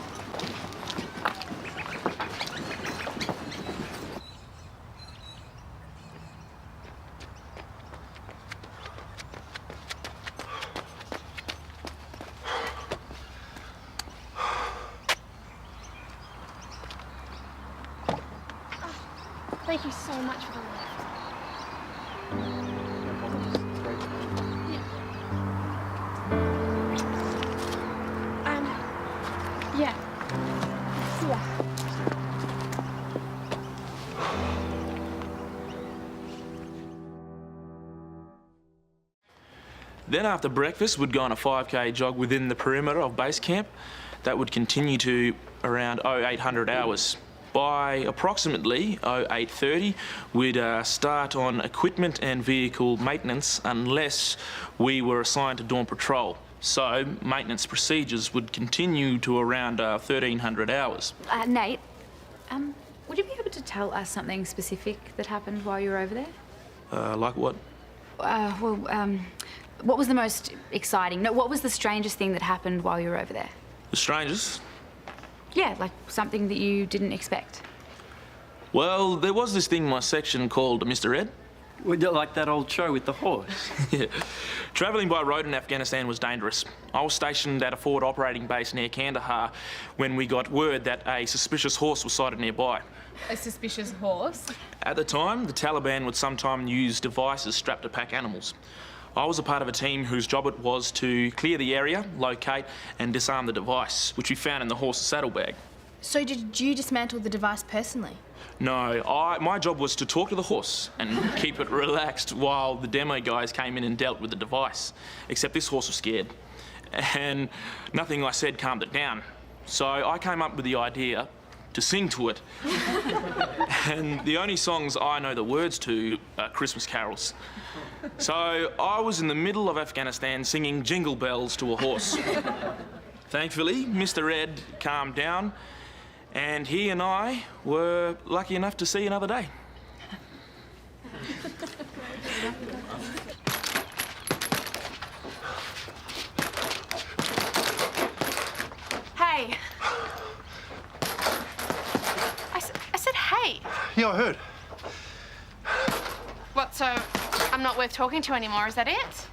Thank you so much for the lift. Yeah. Yeah. Then after breakfast, we'd go on a 5K jog within the perimeter of base camp. That would continue to around 0800 hours. By approximately 0830, we'd start on equipment and vehicle maintenance unless we were assigned to dawn patrol. So maintenance procedures would continue to around 1300 hours. Nate, would you be able to tell us something specific that happened while you were over there? Like what? What was the most exciting? No, what was the strangest thing that happened while you were over there? The strangest? Yeah, like something that you didn't expect. Well, there was this thing in my section called Mr. Ed. Like that old show with the horse? Yeah. Travelling by road in Afghanistan was dangerous. I was stationed at a forward operating base near Kandahar when we got word that a suspicious horse was sighted nearby. A suspicious horse? At the time, the Taliban would sometimes use devices strapped to pack animals. I was a part of a team whose job it was to clear the area, locate and disarm the device, which we found in the horse's saddlebag. So did you dismantle the device personally? No, my job was to talk to the horse and keep it relaxed while the demo guys came in and dealt with the device. Except this horse was scared. And nothing I said calmed it down. So I came up with the idea to sing to it. And the only songs I know the words to are Christmas carols. So I was in the middle of Afghanistan singing Jingle Bells to a horse. Thankfully, Mr. Ed calmed down, and he and I were lucky enough to see another day. Hey. I said hey. Yeah, I heard. What, so I'm not worth talking to anymore, is that it?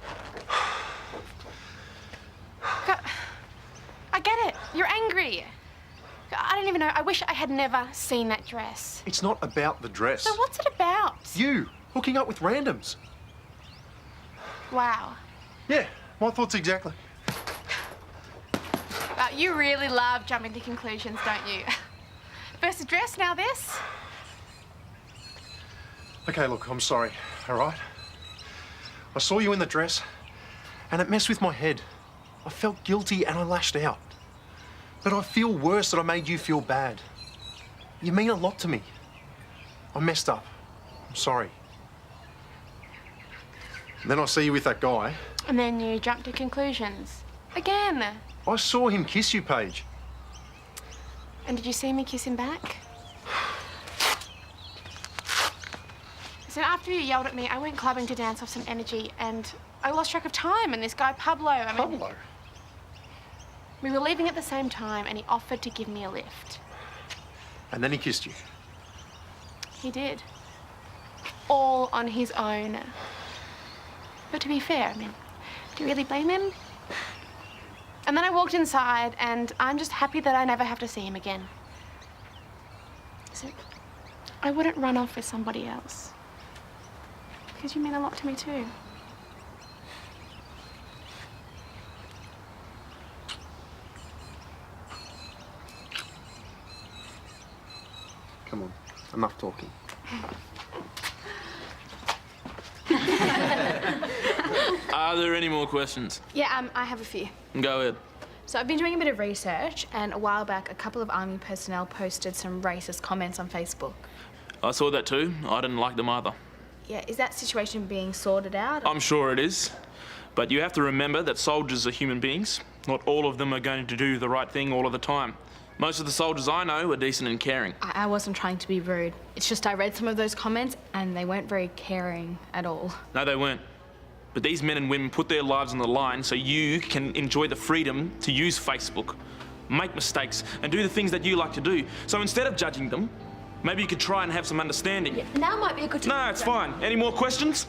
I get it. You're angry. I don't even know. I wish I had never seen that dress. It's not about the dress. So what's it about? You, hooking up with randoms. Wow. Yeah, my thoughts exactly. You really love jumping to conclusions, don't you? First the dress, now this. Okay, look, I'm sorry, all right? I saw you in the dress, and it messed with my head. I felt guilty and I lashed out. But I feel worse that I made you feel bad. You mean a lot to me. I messed up. I'm sorry. And then I see you with that guy. And then you jump to conclusions. Again. I saw him kiss you, Paige. And did you see me kiss him back? So after you yelled at me, I went clubbing to dance off some energy, and I lost track of time, and this guy, Pablo, Pablo? We were leaving at the same time, and he offered to give me a lift. And then he kissed you. He did. All on his own. But to be fair, I mean, do you really blame him? And then I walked inside, and I'm just happy that I never have to see him again. So I wouldn't run off with somebody else. Because you mean a lot to me too. Come on, enough talking. Are there any more questions? Yeah, I have a few. Go ahead. So I've been doing a bit of research, and a while back, a couple of Army personnel posted some racist comments on Facebook. I saw that too. I didn't like them either. Yeah, is that situation being sorted out? I'm sure it is. But you have to remember that soldiers are human beings. Not all of them are going to do the right thing all of the time. Most of the soldiers I know are decent and caring. I wasn't trying to be rude. It's just I read some of those comments, and they weren't very caring at all. No, they weren't. But these men and women put their lives on the line so you can enjoy the freedom to use Facebook, make mistakes, and do the things that you like to do. So instead of judging them, maybe you could try and have some understanding. Yeah, now might be a good time. No, it's fine. Any more questions?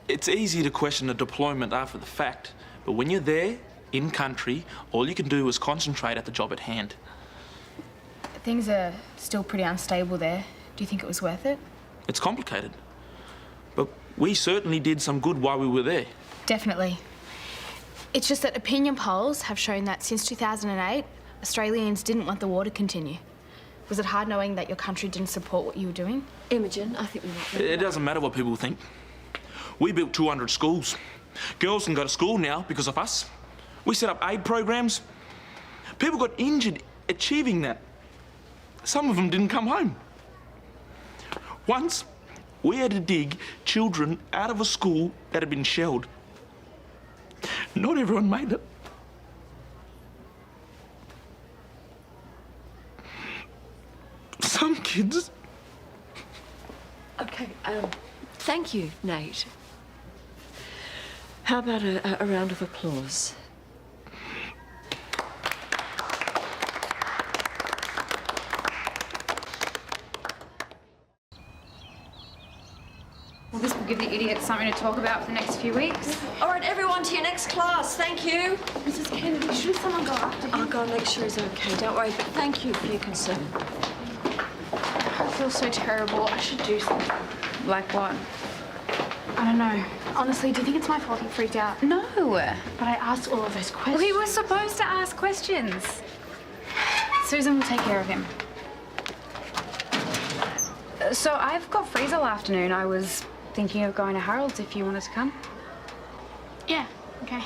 It's easy to question a deployment after the fact, but when you're there, in country, all you can do is concentrate at the job at hand. Things are still pretty unstable there. Do you think it was worth it? It's complicated, but we certainly did some good while we were there. Definitely. It's just that opinion polls have shown that since 2008, Australians didn't want the war to continue. Was it hard knowing that your country didn't support what you were doing? Imogen, I think we might... It doesn't matter what people think. We built 200 schools. Girls can go to school now because of us. We set up aid programs. People got injured achieving that. Some of them didn't come home. Once, we had to dig children out of a school that had been shelled. Not everyone made it. Some kids... Okay, thank you, Nate. How about a round of applause? Well, this will give the idiots something to talk about for the next few weeks. All right, everyone to your next class. Thank you. Mrs. Kennedy, should someone go after him? I'll go and make sure he's okay. Don't worry, but thank you for your concern. I feel so terrible. I should do something. Like what? I don't know. Honestly, do you think it's my fault he freaked out? No. But I asked all of those questions. We were supposed to ask questions. Susan will take care of him. So I've got freeze all afternoon. I was thinking of going to Harold's if you wanted to come. Yeah, okay.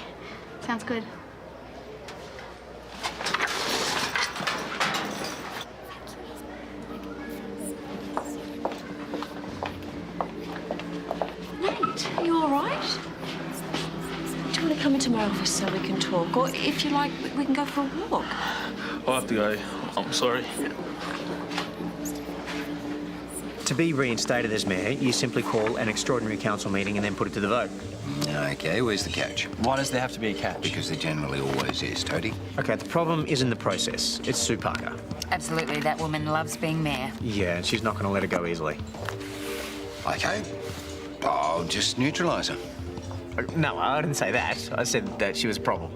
Sounds good. Nate, are you all right? Do you want to come into my office so we can talk? Or if you like, we can go for a walk. I'll have to go. I'm sorry. To be reinstated as mayor, you simply call an extraordinary council meeting and then put it to the vote. Okay, where's the catch? Why does there have to be a catch? Because there generally always is, Toadie. Okay, the problem isn't the process. It's Sue Parker. Absolutely, that woman loves being mayor. Yeah, and she's not going to let it go easily. Okay. I'll just neutralise her. No, I didn't say that. I said that she was a problem.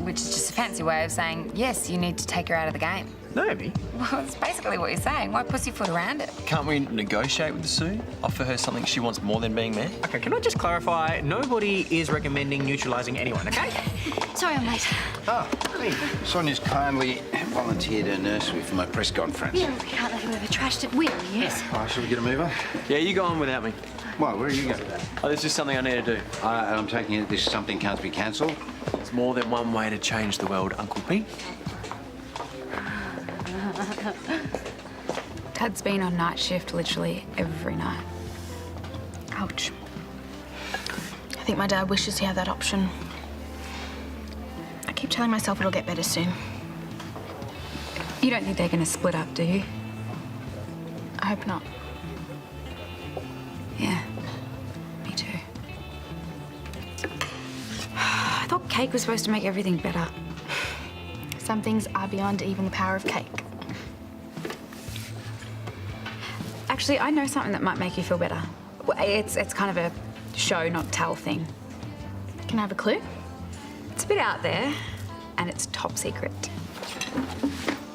Which is just a fancy way of saying, yes, you need to take her out of the game. Naomi? Well, it's basically what you're saying. Why pussyfoot around it? Can't we negotiate with Sue? Offer her something she wants more than being mayor? Okay, can I just clarify? Nobody is recommending neutralising anyone, okay? Sorry I'm late. Oh, hey. Sonia's kindly volunteered her nursery for my press conference. Yeah, we can't let whoever trashed it win, yes? Oh, shall we get a mover? Yeah, you go on without me. Why, where are you going? Oh, there's just something I need to do. And I'm taking it this something can't be cancelled? There's more than one way to change the world, Uncle Pete. Dad's been on night shift literally every night. Ouch. I think my dad wishes he had that option. I keep telling myself it'll get better soon. You don't think they're going to split up, do you? I hope not. Yeah, me too. I thought cake was supposed to make everything better. Some things are beyond even the power of cake. Actually, I know something that might make you feel better. It's kind of a show, not tell thing. Can I have a clue? It's a bit out there, and it's top secret.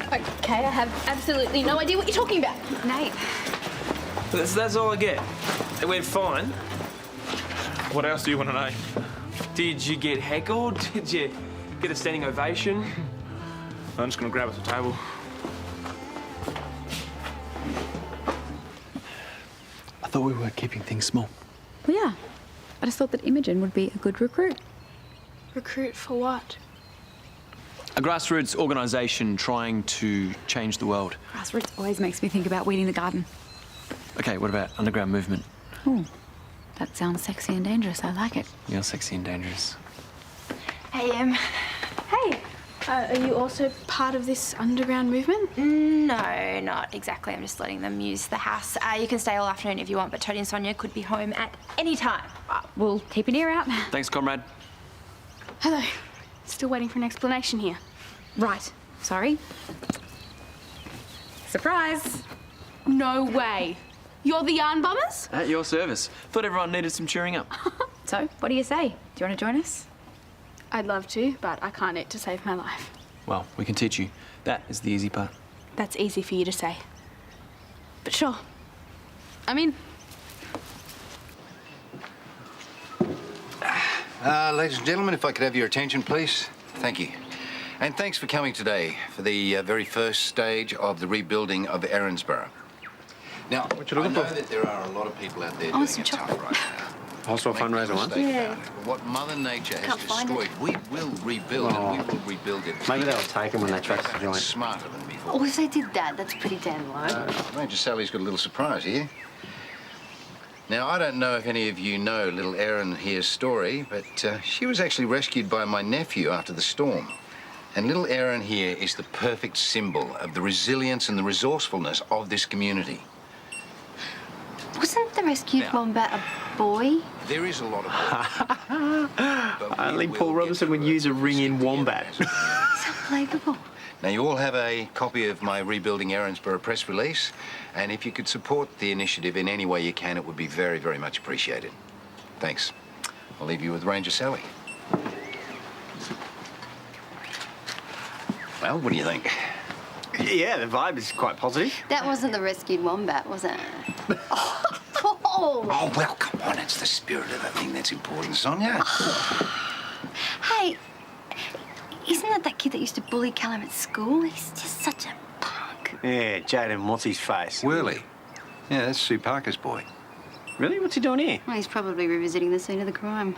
Okay, I have absolutely no idea what you're talking about. Nate. That's all I get. It went fine. What else do you want to know? Did you get heckled? Did you get a standing ovation? I'm just going to grab us a table. I thought we were keeping things small. Well, yeah. I just thought that Imogen would be a good recruit. Recruit for what? A grassroots organisation trying to change the world. Grassroots always makes me think about weeding the garden. Okay, what about underground movement? Ooh, that sounds sexy and dangerous. I like it. You're sexy and dangerous. Hey, hey. Are you also part of this underground movement? No, not exactly. I'm just letting them use the house. You can stay all afternoon if you want, but Tony and Sonya could be home at any time. We'll keep an ear out. Thanks, comrade. Hello. Still waiting for an explanation here. Right. Sorry. Surprise. No way. You're the yarn bombers? At your service. Thought everyone needed some cheering up. So, what do you say? Do you want to join us? I'd love to, but I can't eat to save my life. Well, we can teach you. That is the easy part. That's easy for you to say. But sure. I'm in. Ladies and gentlemen, if I could have your attention, please. Thank you. And thanks for coming today for the very first stage of the rebuilding of Erinsborough. Now, I know that there are a lot of people out there doing it tough right now. Also a fundraiser one? Yeah. What Mother Nature has destroyed, we will rebuild, and we will rebuild it. Maybe they'll take them when they track the joint. Smarter than before. Oh, if they did that, that's pretty damn low. Major Sally's got a little surprise here. Now, I don't know if any of you know little Erin here's story, but she was actually rescued by my nephew after the storm. And little Erin here is the perfect symbol of the resilience and the resourcefulness of this community. Wasn't the rescued wombat a boy? There is a lot of Only Paul Robinson would use a ring-in wombat. It's unbelievable. Now, you all have a copy of my Rebuilding Erinsborough press release, and if you could support the initiative in any way you can, it would be very, very much appreciated. Thanks. I'll leave you with Ranger Sally. Well, what do you think? Yeah, the vibe is quite positive. That wasn't the rescued wombat, was it? Oh, well, come on. It's the spirit of the thing that's important, Sonya. Hey, isn't that kid that used to bully Calen at school? He's just such a punk. Yeah, Jaden, what's his face? Whirly. Yeah, that's Sue Parker's boy. Really? What's he doing here? Well, he's probably revisiting the scene of the crime.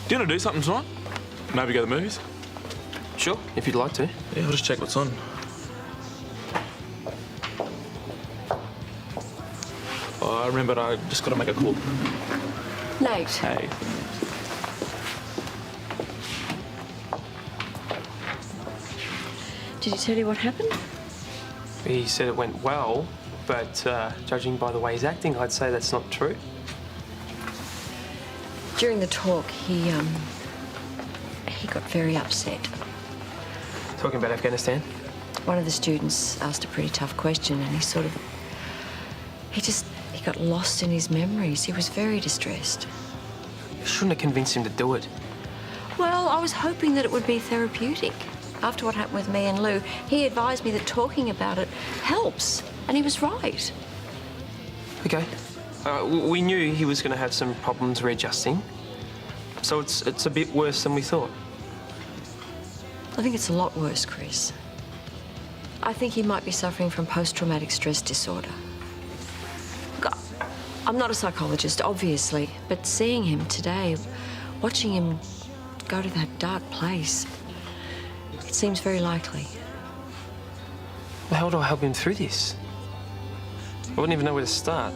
Do you want to do something tonight? Maybe go to the movies? Sure, if you'd like to. Yeah, I'll just check what's on. Oh, I remembered I just got to make a call. Nate. Hey. Did he tell you what happened? He said it went well, but judging by the way he's acting, I'd say that's not true. During the talk, he got very upset. Talking about Afghanistan? One of the students asked a pretty tough question, and he got lost in his memories. He was very distressed. You shouldn't have convinced him to do it. Well, I was hoping that it would be therapeutic. After what happened with me and Lou, he advised me that talking about it helps, and he was right. Okay. We knew he was going to have some problems readjusting, so it's a bit worse than we thought. I think it's a lot worse, Chris. I think he might be suffering from post-traumatic stress disorder. Look, I'm not a psychologist, obviously, but seeing him today, watching him go to that dark place, it seems very likely. Well, how do I help him through this? I wouldn't even know where to start.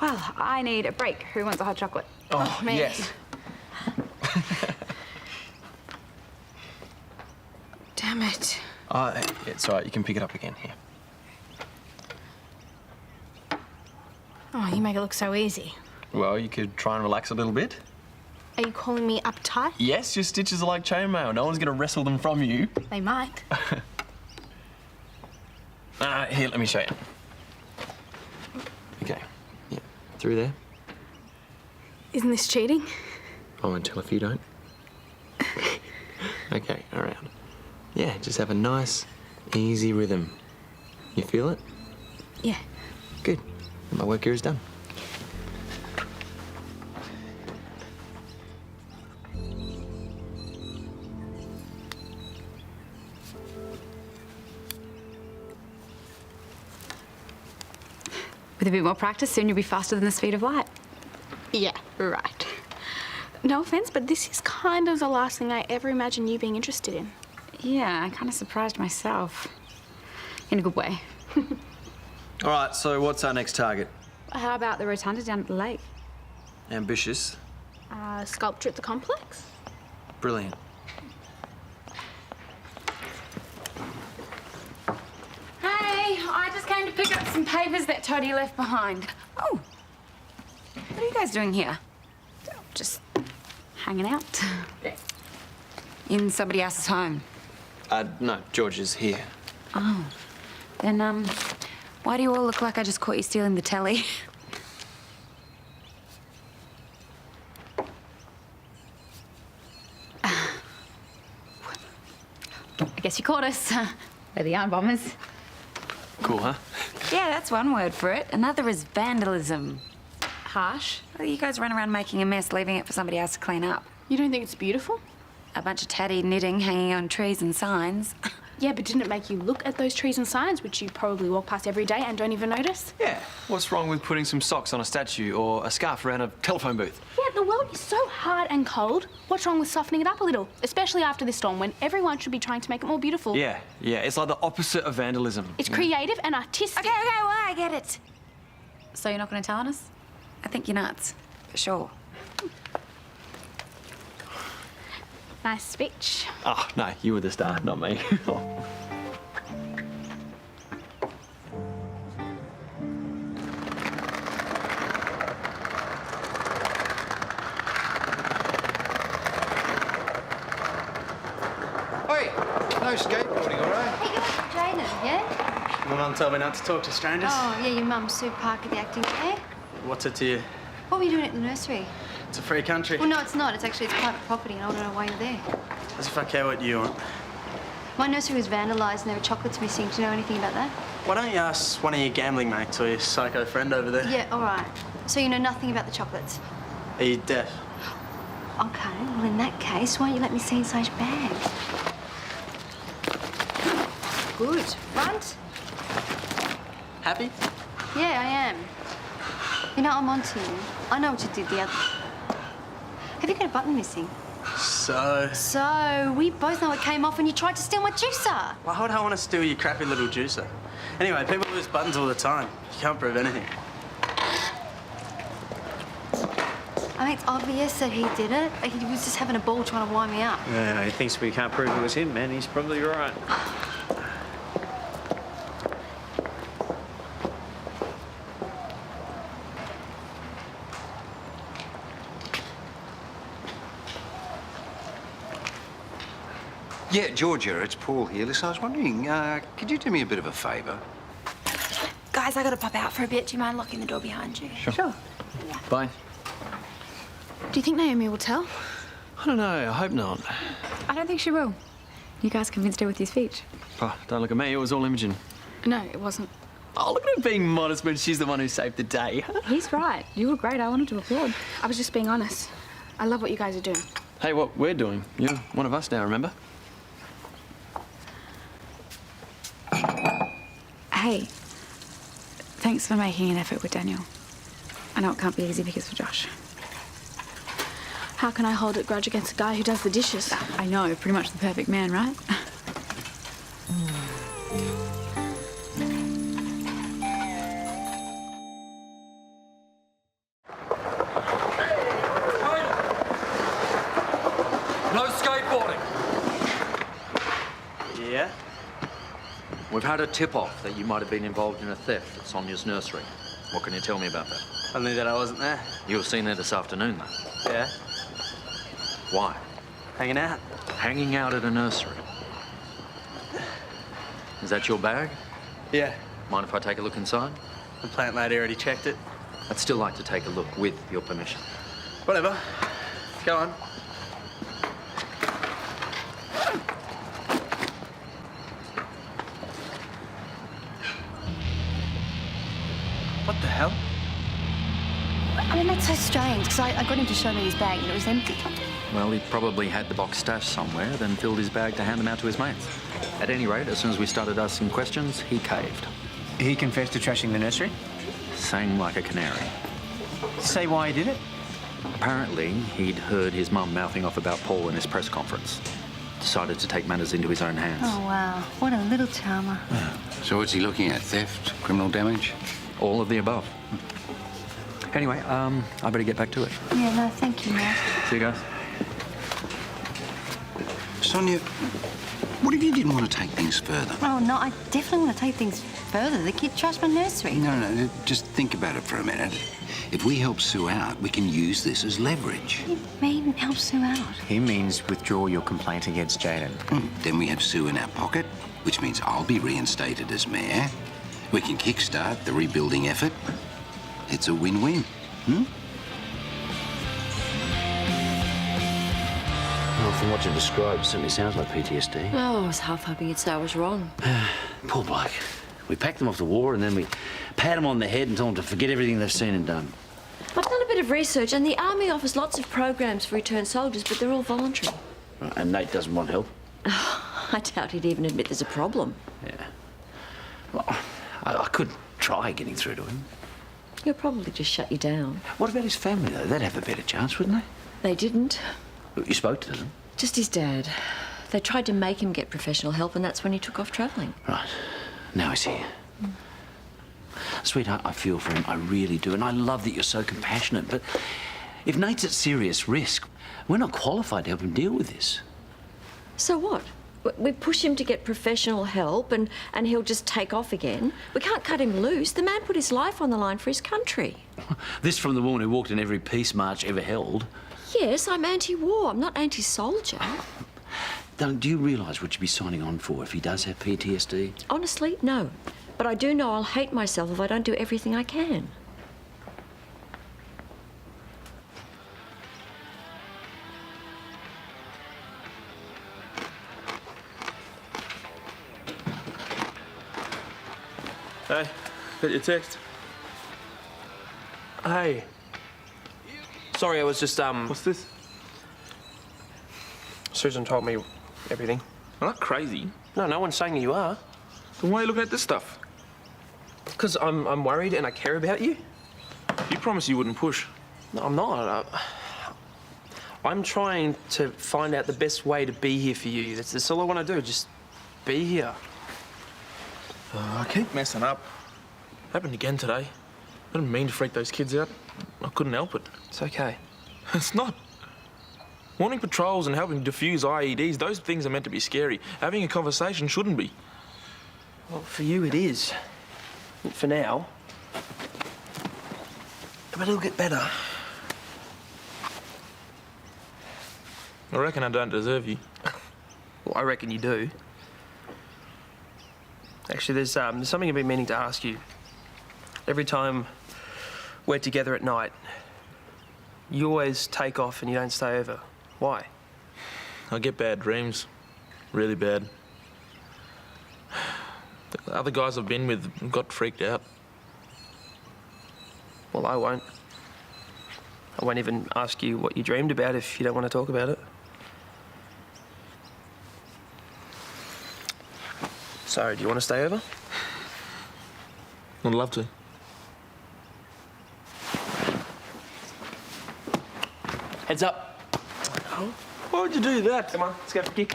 Well, I need a break. Who wants a hot chocolate? Oh, me. yes. Damn it. It's all right. You can pick it up again here. Oh, you make it look so easy. Well, you could try and relax a little bit. Are you calling me uptight? Yes, your stitches are like chainmail. No one's going to wrestle them from you. They might. Here, let me show you. Okay. Yeah. Through there. Isn't this cheating? I won't tell if you don't. Okay, around. Yeah, just have a nice, easy rhythm. You feel it? Yeah. Good. My work here is done. With a bit more practice, soon you'll be faster than the speed of light. Yeah, right. No offense, but this is kind of the last thing I ever imagined you being interested in. Yeah, I kind of surprised myself. In a good way. All right, so what's our next target? How about the rotunda down at the lake? Ambitious. Sculpture at the complex? Brilliant. Hey, I just came to pick up some papers that Toddy left behind. Oh, what are you guys doing here? Just hanging out. In somebody else's home. No, George is here. Oh, then, why do you all look like I just caught you stealing the telly? I guess you caught us. We're the Yarn Bombers. Cool, huh? Yeah, that's one word for it. Another is vandalism. Harsh. Well, you guys run around making a mess, leaving it for somebody else to clean up. You don't think it's beautiful? A bunch of tatty knitting hanging on trees and signs. Yeah, but didn't it make you look at those trees and signs, which you probably walk past every day and don't even notice? Yeah. What's wrong with putting some socks on a statue or a scarf around a telephone booth? Yeah, the world is so hard and cold. What's wrong with softening it up a little? Especially after this storm, when everyone should be trying to make it more beautiful. Yeah. It's like the opposite of vandalism. It's creative and artistic. Okay, well, I get it. So you're not going to tell on us? I think you're nuts. For sure. Nice speech. Oh, no, you were the star, not me. Hey, no skateboarding, all right? Hey, you're Jana, yeah? My mum told me not to talk to strangers. Oh, yeah, your mum, Sue Parker, the acting chair. What's it to you? What were you doing at the nursery? It's a free country. Well, no, it's not. It's private property, and I don't know why you're there. As if I care what you want. My nursery was vandalised and there were chocolates missing. Do you know anything about that? Why don't you ask one of your gambling mates or your psycho friend over there? Yeah, all right. So you know nothing about the chocolates? Are you deaf? Okay, well, in that case, why don't you let me see inside your bag? Good. Front? Happy? Yeah, I am. You know, I'm onto you. I know what you did the other... Have you got a button missing? So, we both know it came off when you tried to steal my juicer. Why would I want to steal your crappy little juicer? Anyway, people lose buttons all the time. You can't prove anything. I mean, it's obvious that he did it. He was just having a ball trying to wind me up. Yeah, he thinks we can't prove it was him, man. He's probably right. Yeah, Georgia, it's Paul here. Listen, I was wondering, could you do me a bit of a favour? Guys, I gotta pop out for a bit. Do you mind locking the door behind you? Sure. Bye. Do you think Naomi will tell? I don't know. I hope not. I don't think she will. You guys convinced her with your speech. Oh, don't look at me. It was all Imogen. No, it wasn't. Oh, look at her being modest when she's the one who saved the day. He's right. You were great. I wanted to applaud. I was just being honest. I love what you guys are doing. Hey, what we're doing. You're one of us now, remember? Hey, thanks for making an effort with Daniel. I know it can't be easy because of Josh. How can I hold a grudge against a guy who does the dishes? I know, pretty much the perfect man, right? No skateboarding. Yeah? We've had a tip-off that you might have been involved in a theft at Sonia's nursery. What can you tell me about that? Only that I wasn't there. You were seen there this afternoon, though. Yeah? Why? Hanging out. Hanging out at a nursery. Is that your bag? Yeah. Mind if I take a look inside? The plant lady already checked it. I'd still like to take a look with your permission. Whatever. Go on. What the hell? I mean, that's so strange, because I got him to show me his bag and it was empty. Well, he probably had the box stashed somewhere, then filled his bag to hand them out to his mates. At any rate, as soon as we started asking questions, he caved. He confessed to trashing the nursery? Sang like a canary. Say why he did it? Apparently, he'd heard his mum mouthing off about Paul in his press conference. Decided to take matters into his own hands. Oh, wow. What a little charmer. So what's he looking at? Theft? Criminal damage? All of the above. Anyway, I better get back to it. Yeah, no, thank you, Matt. See you guys. Sonya, what if you didn't want to take things further? Oh, no, I definitely want to take things further. The kid trashed my nursery. No, just think about it for a minute. If we help Sue out, we can use this as leverage. What do you mean, help Sue out? He means withdraw your complaint against Jaden. Then we have Sue in our pocket, which means I'll be reinstated as mayor. We can kickstart the rebuilding effort. It's a win-win, Well, from what you described, it certainly sounds like PTSD. Oh, I was half hoping you'd say I was wrong. Poor bloke. We packed them off the war and then we pat them on the head and told them to forget everything they've seen and done. I've done a bit of research, and the Army offers lots of programs for returned soldiers, but they're all voluntary. And Nate doesn't want help. I doubt he'd even admit there's a problem. Yeah. Well, I could try getting through to him. He'll probably just shut you down. What about his family, though? They'd have a better chance, wouldn't they? They didn't. You spoke to them? Just his dad. They tried to make him get professional help, and that's when he took off travelling. Right. Now he's here. Sweetheart, I feel for him, I really do, and I love that you're so compassionate, but if Nate's at serious risk, we're not qualified to help him deal with this. So what? We push him to get professional help and he'll just take off again. We can't cut him loose. The man put his life on the line for his country. This from the woman who walked in every peace march ever held. Yes, I'm anti-war. I'm not anti-soldier. Do you realise what you'd be signing on for if he does have PTSD? Honestly, no. But I do know I'll hate myself if I don't do everything I can. Hey, got your text. Hey. Sorry, I was just, What's this? Susan told me everything. I'm not crazy. No, no one's saying you are. Then why are you looking at this stuff? Because I'm worried and I care about you. You promised you wouldn't push. No, I'm not. I'm trying to find out the best way to be here for you. That's all I want to do, just be here. I keep messing up. Happened again today. I didn't mean to freak those kids out. I couldn't help it. It's okay. It's not. Morning patrols and helping defuse IEDs, those things are meant to be scary. Having a conversation shouldn't be. Well, for you it is. For now. But it'll get better. I reckon I don't deserve you. Well, I reckon you do. Actually, there's something I've been meaning to ask you. Every time we're together at night, you always take off and you don't stay over. Why? I get bad dreams. Really bad. The other guys I've been with got freaked out. Well, I won't. I won't even ask you what you dreamed about if you don't want to talk about it. So, do you want to stay over? I'd love to. Heads up. Oh, why would you do that? Come on, let's go for a kick.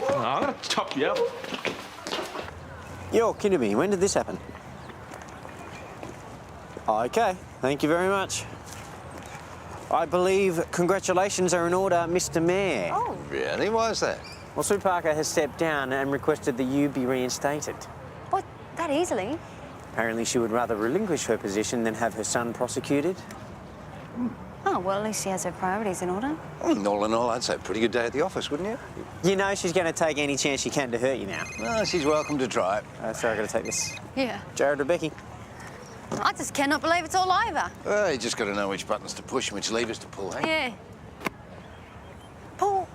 Oh, I'm going to chop you up. Yo, Kinderby, when did this happen? Okay, thank you very much. I believe congratulations are in order, Mr. Mayor. Oh, really? Why is that? Well, Sue Parker has stepped down and requested that you be reinstated. What? That easily? Apparently she would rather relinquish her position than have her son prosecuted. Oh, well, at least she has her priorities in order. All in all, I'd say a pretty good day at the office, wouldn't you? You know she's going to take any chance she can to hurt you now. Well, she's welcome to try it. Sorry, I've got to take this. Yeah. Jared, Rebecchi. I just cannot believe it's all over. Well, you just got to know which buttons to push and which levers to pull, eh? Yeah. Paul,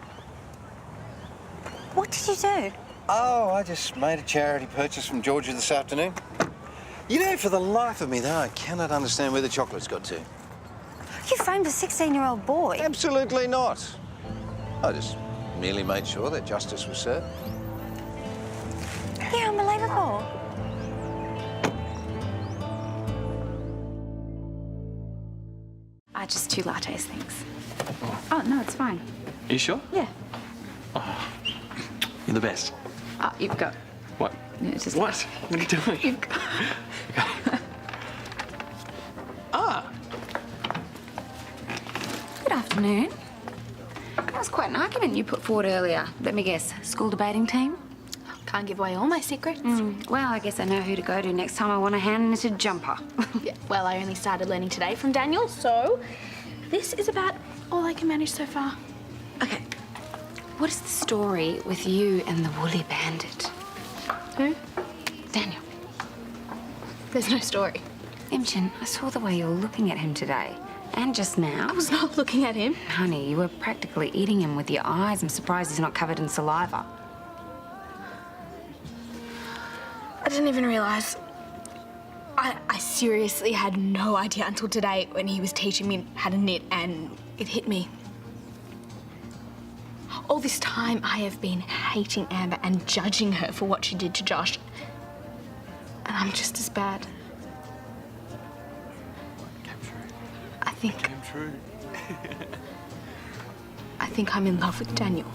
what did you do? Oh, I just made a charity purchase from Georgia this afternoon. You know, for the life of me, though, I cannot understand where the chocolate's got to. You framed a 16-year-old boy. Absolutely not. I just merely made sure that justice was served. You're unbelievable. Just 2 lattes, thanks. Oh, no, it's fine. Are you sure? Yeah. Oh, you're the best. You've got... What? It's just What? What are you doing? You've got... Good afternoon. That was quite an argument you put forward earlier. Let me guess, school debating team? Can't give away all my secrets. Well, I guess I know who to go to next time I want a hand-knitted jumper. Yeah, well, I only started learning today from Daniel, so this is about all I can manage so far. Okay. What is the story with you and the woolly bandit? Who? Daniel. There's no story. Imogen, I saw the way you were looking at him today. And just now. I was not looking at him. Honey, you were practically eating him with your eyes. I'm surprised he's not covered in saliva. I didn't even realise. I seriously had no idea until today when he was teaching me how to knit and it hit me. All this time I have been hating Amber and judging her for what she did to Josh. And I'm just as bad. I think I'm in love with Daniel.